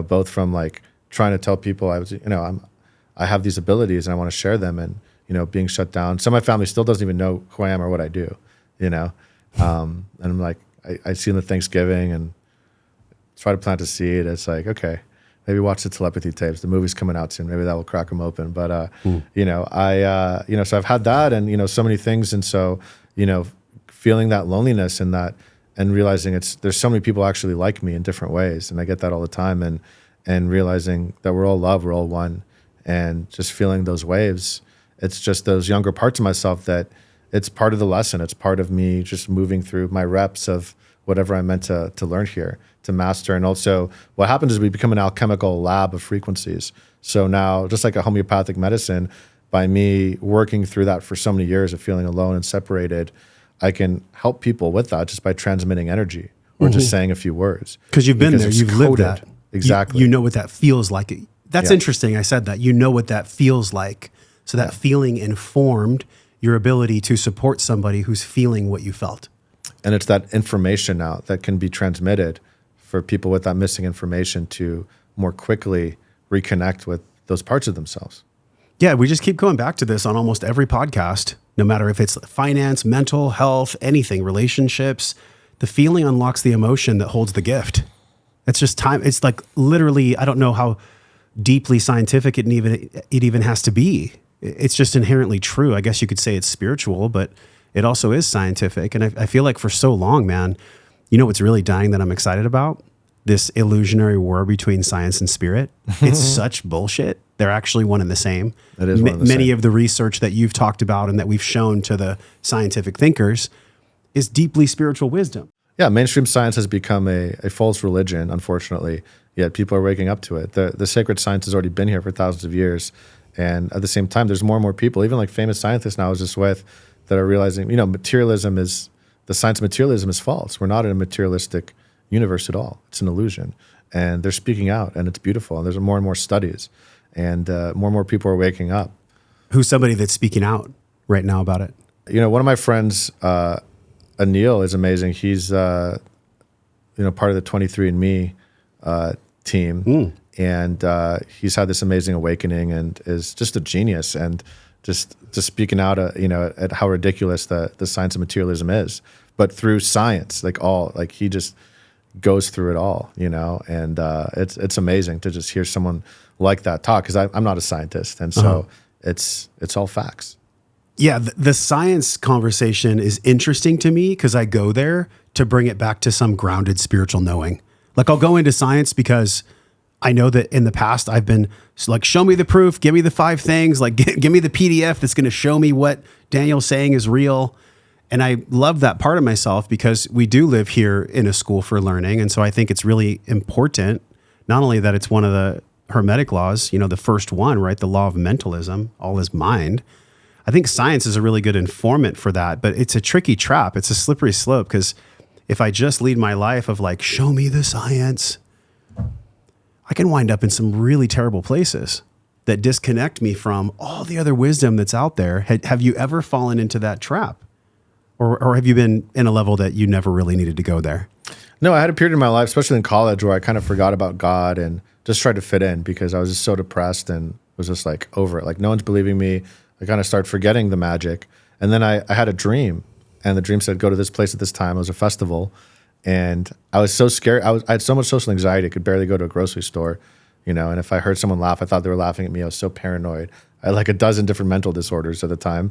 [SPEAKER 1] both from like trying to tell people I have these abilities and I want to share them, and, being shut down. Some of my family still doesn't even know who I am or what I do, and I'm like, I see them at Thanksgiving and try to plant a seed. It's like, okay, maybe watch the telepathy tapes. The movie's coming out soon. Maybe that will crack them open. But, so I've had that, and, so many things. And so, feeling that loneliness and realizing there's so many people actually like me in different ways. And I get that all the time. And realizing that we're all love, we're all one, and just feeling those waves. It's just those younger parts of myself that it's part of the lesson. It's part of me just moving through my reps of whatever I'm meant to learn here, to master. And also what happens is we become an alchemical lab of frequencies. So now, just like a homeopathic medicine, by me working through that for so many years of feeling alone and separated, I can help people with that just by transmitting energy or just saying a few words.
[SPEAKER 2] Because you've been there, you've lived that.
[SPEAKER 1] Exactly.
[SPEAKER 2] You know what that feels like. That's interesting. I said that. You know what that feels like. So that feeling informed your ability to support somebody who's feeling what you felt.
[SPEAKER 1] And it's that information now that can be transmitted for people with that missing information to more quickly reconnect with those parts of themselves.
[SPEAKER 2] Yeah, we just keep going back to this on almost every podcast, no matter if it's finance, mental health, anything, relationships. The feeling unlocks the emotion that holds the gift. It's just time. It's like literally, I don't know how deeply scientific it even has to be. It's just inherently true. I guess you could say it's spiritual, but it also is scientific. And I feel like for so long, man, what's really dying that I'm excited about? This illusionary war between science and spirit. It's such bullshit. They're actually one and the same.
[SPEAKER 1] It is one and the
[SPEAKER 2] Many
[SPEAKER 1] same.
[SPEAKER 2] of the research that you've talked about and that we've shown to the scientific thinkers is deeply spiritual wisdom.
[SPEAKER 1] Yeah, mainstream science has become a false religion, unfortunately, yet people are waking up to it. The sacred science has already been here for thousands of years. And at the same time, there's more and more people, even like famous scientists now I was just with, that are realizing, the science of materialism is false. We're not in a materialistic universe at all. It's an illusion. And they're speaking out, and it's beautiful. And there's more and more studies. and more and more people are waking up.
[SPEAKER 2] Who's somebody that's speaking out right now about it?
[SPEAKER 1] You know, one of my friends, Anil, is amazing. He's part of the 23andMe team, and he's had this amazing awakening and is just a genius, and just speaking out, at how ridiculous the science of materialism is, but through science, he just goes through it all, and it's amazing to just hear someone like that talk, because I'm not a scientist, and so it's all facts.
[SPEAKER 2] Yeah, the science conversation is interesting to me because I go there to bring it back to some grounded spiritual knowing. Like, I'll go into science because I know that in the past I've been like, show me the proof, give me the 5 things, like give me the PDF that's going to show me what Daniel's saying is real. And I love that part of myself because we do live here in a school for learning. And so I think it's really important, not only that it's one of the Hermetic laws, the first one, right? The law of mentalism, all is mind. I think science is a really good informant for that, but it's a tricky trap. It's a slippery slope, because if I just lead my life of like, show me the science, I can wind up in some really terrible places that disconnect me from all the other wisdom that's out there. Have you ever fallen into that trap? Or have you been in a level that you never really needed to go there?
[SPEAKER 1] No, I had a period in my life, especially in college, where I kind of forgot about God and just tried to fit in because I was just so depressed and was just like over it. Like, no one's believing me. I kind of started forgetting the magic. And then I had a dream, and the dream said, go to this place at this time. It was a festival. And I was so scared. I had so much social anxiety. I could barely go to a grocery store, and if I heard someone laugh, I thought they were laughing at me. I was so paranoid. I had like a dozen different mental disorders at the time.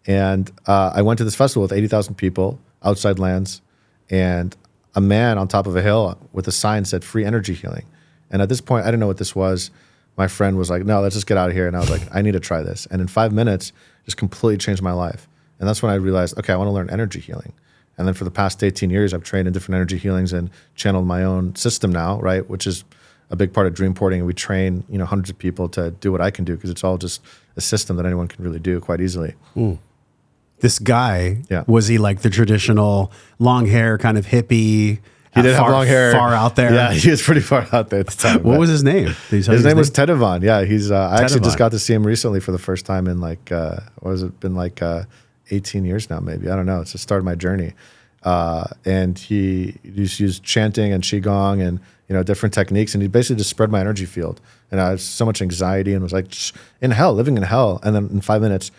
[SPEAKER 1] And I went to this festival with 80,000 people, outside lands, and a man on top of a hill with a sign said free energy healing. And at this point, I didn't know what this was. My friend was like, no, let's just get out of here. And I was like, I need to try this. And in 5 minutes, just completely changed my life. And that's when I realized, okay, I want to learn energy healing. And then for the past 18 years, I've trained in different energy healings and channeled my own system now, right? Which is a big part of dream porting. And we train, hundreds of people to do what I can do, because it's all just a system that anyone can really do quite easily.
[SPEAKER 2] This guy, was he like the traditional long hair kind of hippie?
[SPEAKER 1] He did have long hair.
[SPEAKER 2] Far out there.
[SPEAKER 1] Yeah, he was pretty far out there at the time.
[SPEAKER 2] What was his name?
[SPEAKER 1] His name was Tedevan. Yeah, he's. I actually just got to see him recently for the first time in like, what has it been, like 18 years now, maybe. I don't know. It's the start of my journey. And he just used chanting and qigong and different techniques, and he basically just spread my energy field. And I had so much anxiety and was like in hell, living in hell. And then in 5 minutes,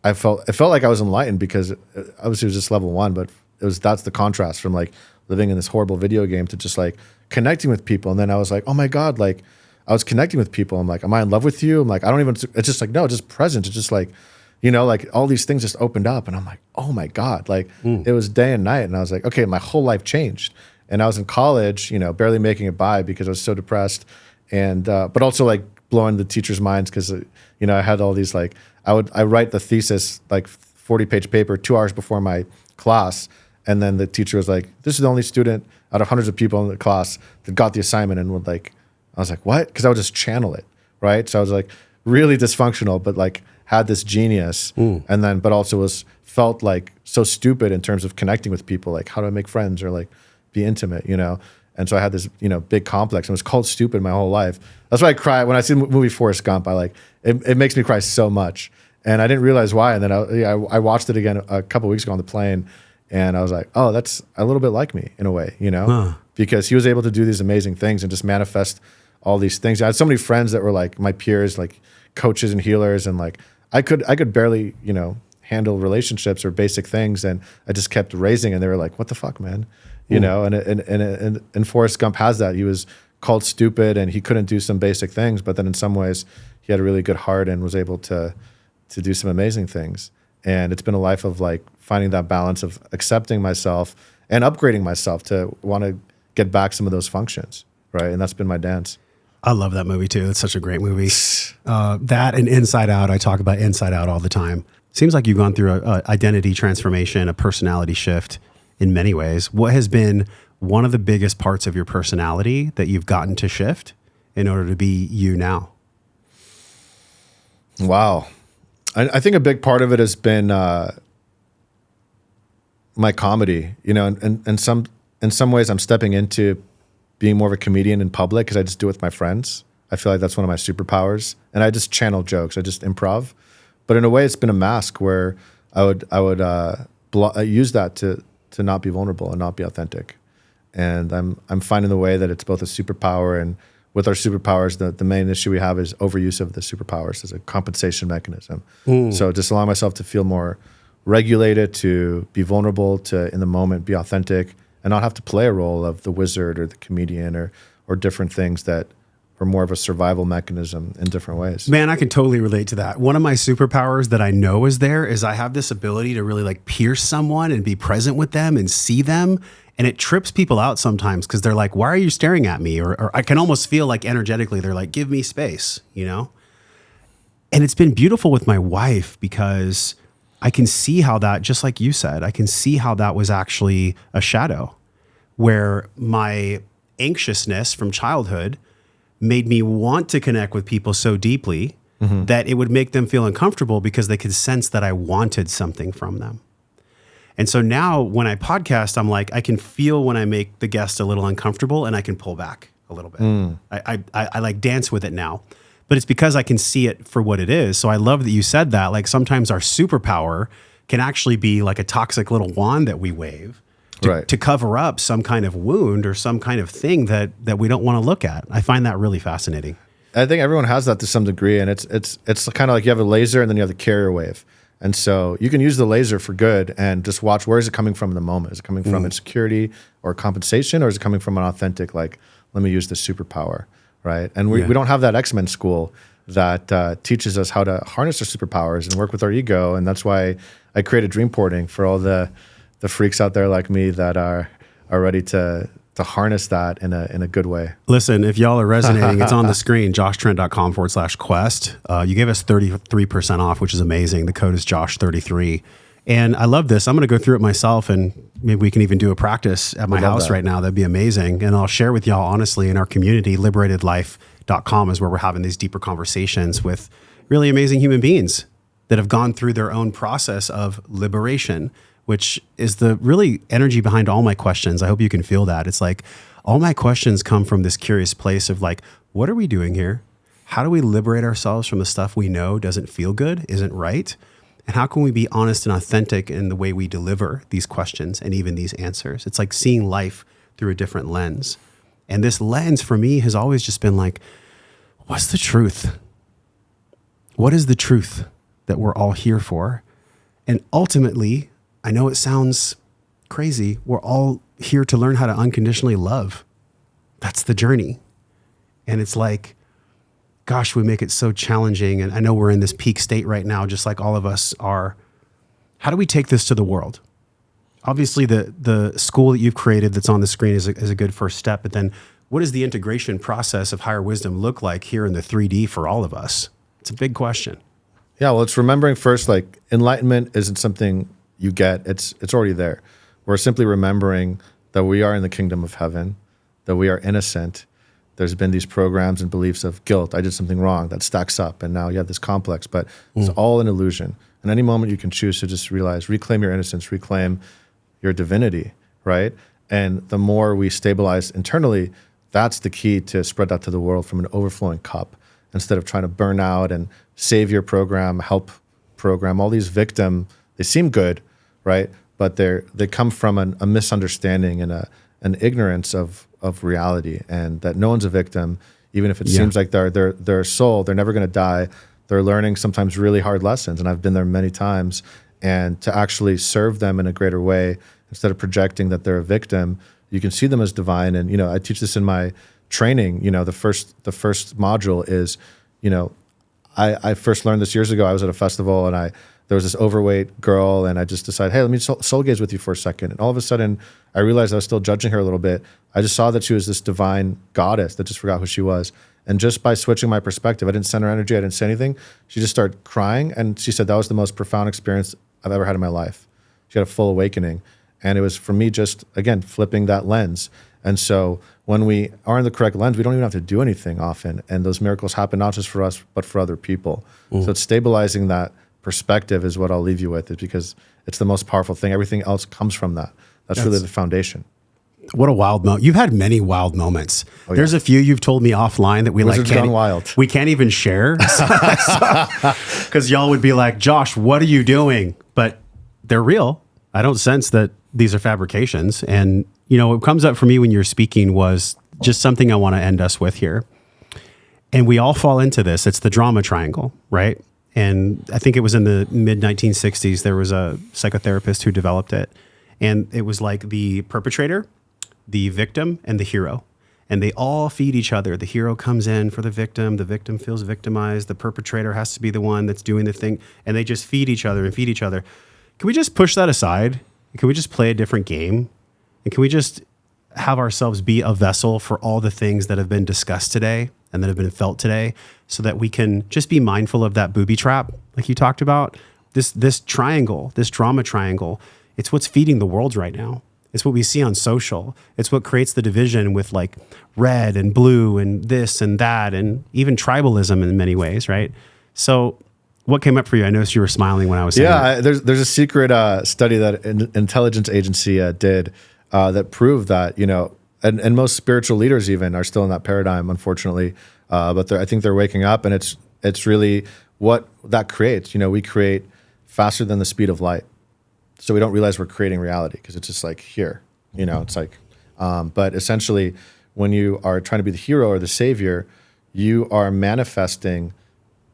[SPEAKER 1] it felt like I was enlightened, because obviously it was just level 1, but that's the contrast from like living in this horrible video game to just like connecting with people. And then I was like, oh my God, like I was connecting with people. I'm like, am I in love with you? I'm like, I don't even, it's just like, no, it's just present. It's just like, like all these things just opened up, and I'm like, oh my God, like it was day and night. And I was like, okay, my whole life changed. And I was in college, barely making it by because I was so depressed. And, but also like blowing the teachers' minds, because, I had all these, like, I write the thesis, like 40-page paper 2 hours before my class. And then the teacher was like, this is the only student out of hundreds of people in the class that got the assignment. And would like, I was like, what? Because I would just channel it, right? So I was like really dysfunctional, but like had this genius. And then, but also felt like so stupid in terms of connecting with people. Like, how do I make friends or like be intimate, And so I had this, big complex, and it was called stupid my whole life. That's why I cry when I see the movie Forrest Gump. It makes me cry so much. And I didn't realize why. And then I watched it again a couple of weeks ago on the plane. And I was like, oh, that's a little bit like me in a way, because he was able to do these amazing things and just manifest all these things. I had so many friends that were like my peers, like coaches and healers. And like, I could barely, handle relationships or basic things. And I just kept raising, and they were like, what the fuck, man? And Forrest Gump has that. He was called stupid and he couldn't do some basic things, but then in some ways he had a really good heart and was able to do some amazing things. And it's been a life of like finding that balance of accepting myself and upgrading myself to want to get back some of those functions, right? And that's been my dance.
[SPEAKER 2] I love that movie too. It's such a great movie. That and Inside Out. I talk about Inside Out all the time. Seems like you've gone through a identity transformation, a personality shift in many ways. What has been one of the biggest parts of your personality that you've gotten to shift in order to be you now?
[SPEAKER 1] Wow. I think a big part of it has been my comedy, and in some ways I'm stepping into being more of a comedian in public because I just do it with my friends. I feel like that's one of my superpowers. And I just channel jokes. I just improv. But in a way, it's been a mask where I would use that to not be vulnerable and not be authentic. And I'm finding the way that it's both a superpower, and with our superpowers, the main issue we have is overuse of the superpowers as a compensation mechanism. So just allow myself to feel more regulated, to be vulnerable, to in the moment be authentic, and not have to play a role of the wizard or the comedian or different things that are more of a survival mechanism in different ways.
[SPEAKER 2] Man, I can totally relate to that. One of my superpowers that I know is there is I have this ability to really like pierce someone and be present with them and see them. And it trips people out sometimes because they're like, why are you staring at me? Or I can almost feel like energetically, they're like, give me space, you know? And it's been beautiful with my wife because I can see how that, just like you said, I can see how that was actually a shadow where my anxiousness from childhood made me want to connect with people so deeply that it would make them feel uncomfortable because they could sense that I wanted something from them. And so now when I podcast, I'm like, I can feel when I make the guest a little uncomfortable and I can pull back a little bit. I like dance with it now, but it's because I can see it for what it is. So I love that you said that. Like sometimes our superpower can actually be like a toxic little wand that we wave to cover up some kind of wound or some kind of thing that we don't want to look at. I find that really fascinating.
[SPEAKER 1] I think everyone has that to some degree, and it's kind of like you have a laser and then you have the carrier wave. And so you can use the laser for good and just watch, where is it coming from in the moment? Is it coming from insecurity or compensation, or is it coming from an authentic, like, let me use this superpower, right? And we don't have that X-Men school that teaches us how to harness our superpowers and work with our ego. And that's why I created dream porting for all the freaks out there like me that are ready to harness that in a good way.
[SPEAKER 2] Listen, if y'all are resonating, it's on the screen, joshtrent.com/quest. You gave us 33% off, which is amazing. The code is Josh33. And I love this. I'm going to go through it myself, and maybe we can even do a practice at my house right now. That'd be amazing. And I'll share with y'all, honestly, in our community, liberatedlife.com is where we're having these deeper conversations with really amazing human beings that have gone through their own process of liberation, which is the really energy behind all my questions. I hope you can feel that. It's like all my questions come from this curious place of like, what are we doing here? How do we liberate ourselves from the stuff we know doesn't feel good, isn't right? And how can we be honest and authentic in the way we deliver these questions and even these answers? It's like seeing life through a different lens. And this lens for me has always just been like, what's the truth? What is the truth that we're all here for? And ultimately, I know it sounds crazy. We're all here to learn how to unconditionally love. That's the journey. And it's like, gosh, we make it so challenging. And I know we're in this peak state right now, just like all of us are. How do we take this to the world? Obviously, the school that you've created that's on the screen is a good first step. But then what does the integration process of higher wisdom look like here in the 3D for all of us? It's a big question.
[SPEAKER 1] Yeah, well, it's remembering first, like, enlightenment isn't something you get, it's already there. We're simply remembering that we are in the kingdom of heaven, that we are innocent. There's been these programs and beliefs of guilt. I did something wrong, that stacks up, and now you have this complex, but it's all an illusion. And any moment you can choose to just realize, reclaim your innocence, reclaim your divinity, right? And the more we stabilize internally, that's the key to spread that to the world from an overflowing cup, instead of trying to burn out and savior program, help program, all these victim. They seem good, right? But they come from a misunderstanding and an ignorance of reality, and that no one's a victim, even if it seems like they're a soul. They're never going to die. They're learning sometimes really hard lessons, and I've been there many times. And to actually serve them in a greater way, instead of projecting that they're a victim, you can see them as divine. And I teach this in my training. The first module is, I first learned this years ago. I was at a festival and there was this overweight girl, and I just decided, hey, let me soul gaze with you for a second. And all of a sudden, I realized I was still judging her a little bit. I just saw that she was this divine goddess that just forgot who she was. And just by switching my perspective, I didn't send her energy, I didn't say anything. She just started crying, and she said that was the most profound experience I've ever had in my life. She had a full awakening. And it was, for me, just, again, flipping that lens. And so when we are in the correct lens, we don't even have to do anything often. And those miracles happen not just for us, but for other people. So it's stabilizing that perspective is what I'll leave you with, is because it's the most powerful thing. Everything else comes from that. That's really the foundation.
[SPEAKER 2] What a wild moment. You've had many wild moments.
[SPEAKER 1] Oh,
[SPEAKER 2] There's a few you've told me offline that we
[SPEAKER 1] Wizards gone wild.
[SPEAKER 2] We can't even share. Because y'all would be like, Josh, what are you doing? But they're real. I don't sense that these are fabrications. And, what comes up for me when you're speaking was just something I want to end us with here. And we all fall into this. It's the drama triangle, right? And I think it was in the mid 1960s, there was a psychotherapist who developed it. And it was like the perpetrator, the victim, and the hero. And they all feed each other. The hero comes in for the victim feels victimized, the perpetrator has to be the one that's doing the thing, and they just feed each other and feed each other. Can we just push that aside? Can we just play a different game? And can we just have ourselves be a vessel for all the things that have been discussed today and that have been felt today, so that we can just be mindful of that booby trap, like you talked about, this triangle, this drama triangle. It's what's feeding the world right now. It's what we see on social. It's what creates the division with like red and blue and this and that, and even tribalism in many ways, right? So what came up for you? I noticed you were smiling when I was saying that.
[SPEAKER 1] There's a secret study that an intelligence agency did that proved that, and most spiritual leaders even are still in that paradigm, unfortunately. But I think they're waking up, and it's really what that creates. We create faster than the speed of light. So we don't realize we're creating reality because it's just like here, it's like, but essentially when you are trying to be the hero or the savior, you are manifesting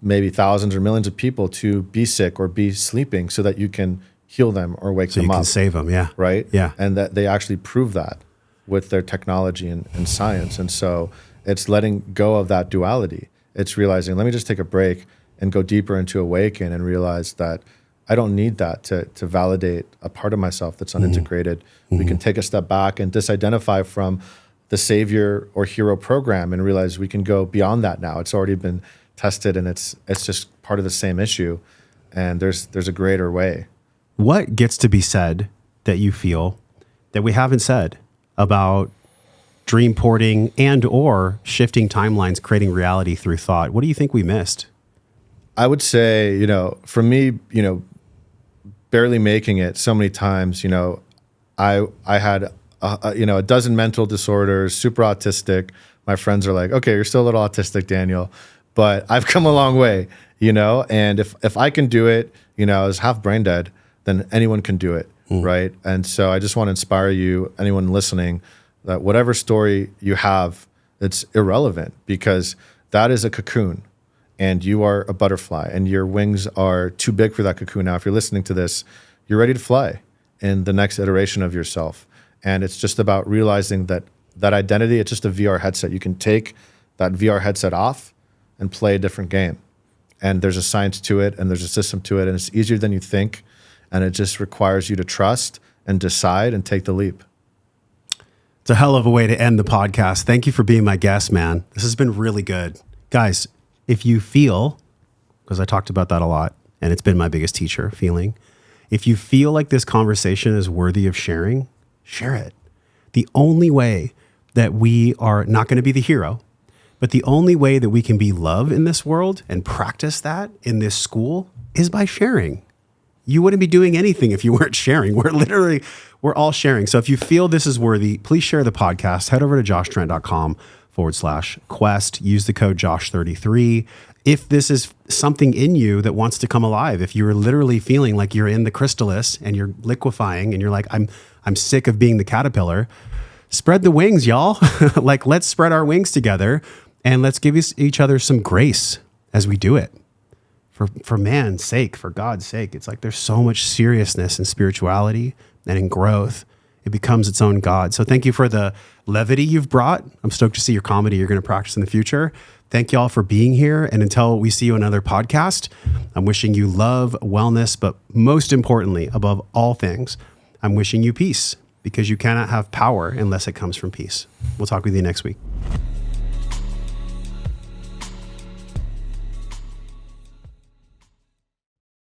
[SPEAKER 1] maybe thousands or millions of people to be sick or be sleeping so that you can heal them or wake them up. So you can
[SPEAKER 2] save them, yeah.
[SPEAKER 1] Right?
[SPEAKER 2] Yeah.
[SPEAKER 1] And that they actually prove that with their technology and science. And so it's letting go of that duality. It's realizing, let me just take a break and go deeper into awaken and realize that I don't need that to validate a part of myself that's unintegrated. Mm-hmm. We can take a step back and disidentify from the savior or hero program and realize we can go beyond that now. It's already been tested, and it's just part of the same issue. And there's a greater way.
[SPEAKER 2] What gets to be said that you feel that we haven't said about dream porting and or shifting timelines, creating reality through thought? What do you think we missed?
[SPEAKER 1] I would say, for me, barely making it so many times, I had, a dozen mental disorders, super autistic. My friends are like, okay, you're still a little autistic, Daniel, but I've come a long way, and if I can do it, I was half brain dead, then anyone can do it. Right. And so I just want to inspire you, anyone listening, that whatever story you have, it's irrelevant, because that is a cocoon. And you are a butterfly, and your wings are too big for that cocoon. Now, if you're listening to this, you're ready to fly in the next iteration of yourself. And it's just about realizing that identity, it's just a VR headset. You can take that VR headset off and play a different game. And there's a science to it, and there's a system to it, and it's easier than you think. And it just requires you to trust and decide and take the leap.
[SPEAKER 2] It's a hell of a way to end the podcast. Thank you for being my guest, man. This has been really good. Guys, if you feel, because I talked about that a lot, and it's been my biggest teacher, feeling, if you feel like this conversation is worthy of sharing, share it. The only way that we are not going to be the hero, but the only way that we can be love in this world and practice that in this school is by sharing. You wouldn't be doing anything if you weren't sharing. We're all sharing. So if you feel this is worthy, please share the podcast. Head over to joshtrent.com/quest. Use the code Josh33. If this is something in you that wants to come alive, if you're literally feeling like you're in the chrysalis and you're liquefying and you're like, I'm sick of being the caterpillar, spread the wings, y'all. Like, let's spread our wings together and let's give each other some grace as we do it. For man's sake, for God's sake. It's like there's so much seriousness in spirituality and in growth. It becomes its own God. So thank you for the levity you've brought. I'm stoked to see your comedy you're going to practice in the future. Thank you all for being here. And until we see you on another podcast, I'm wishing you love, wellness, but most importantly, above all things, I'm wishing you peace, because you cannot have power unless it comes from peace. We'll talk with you next week.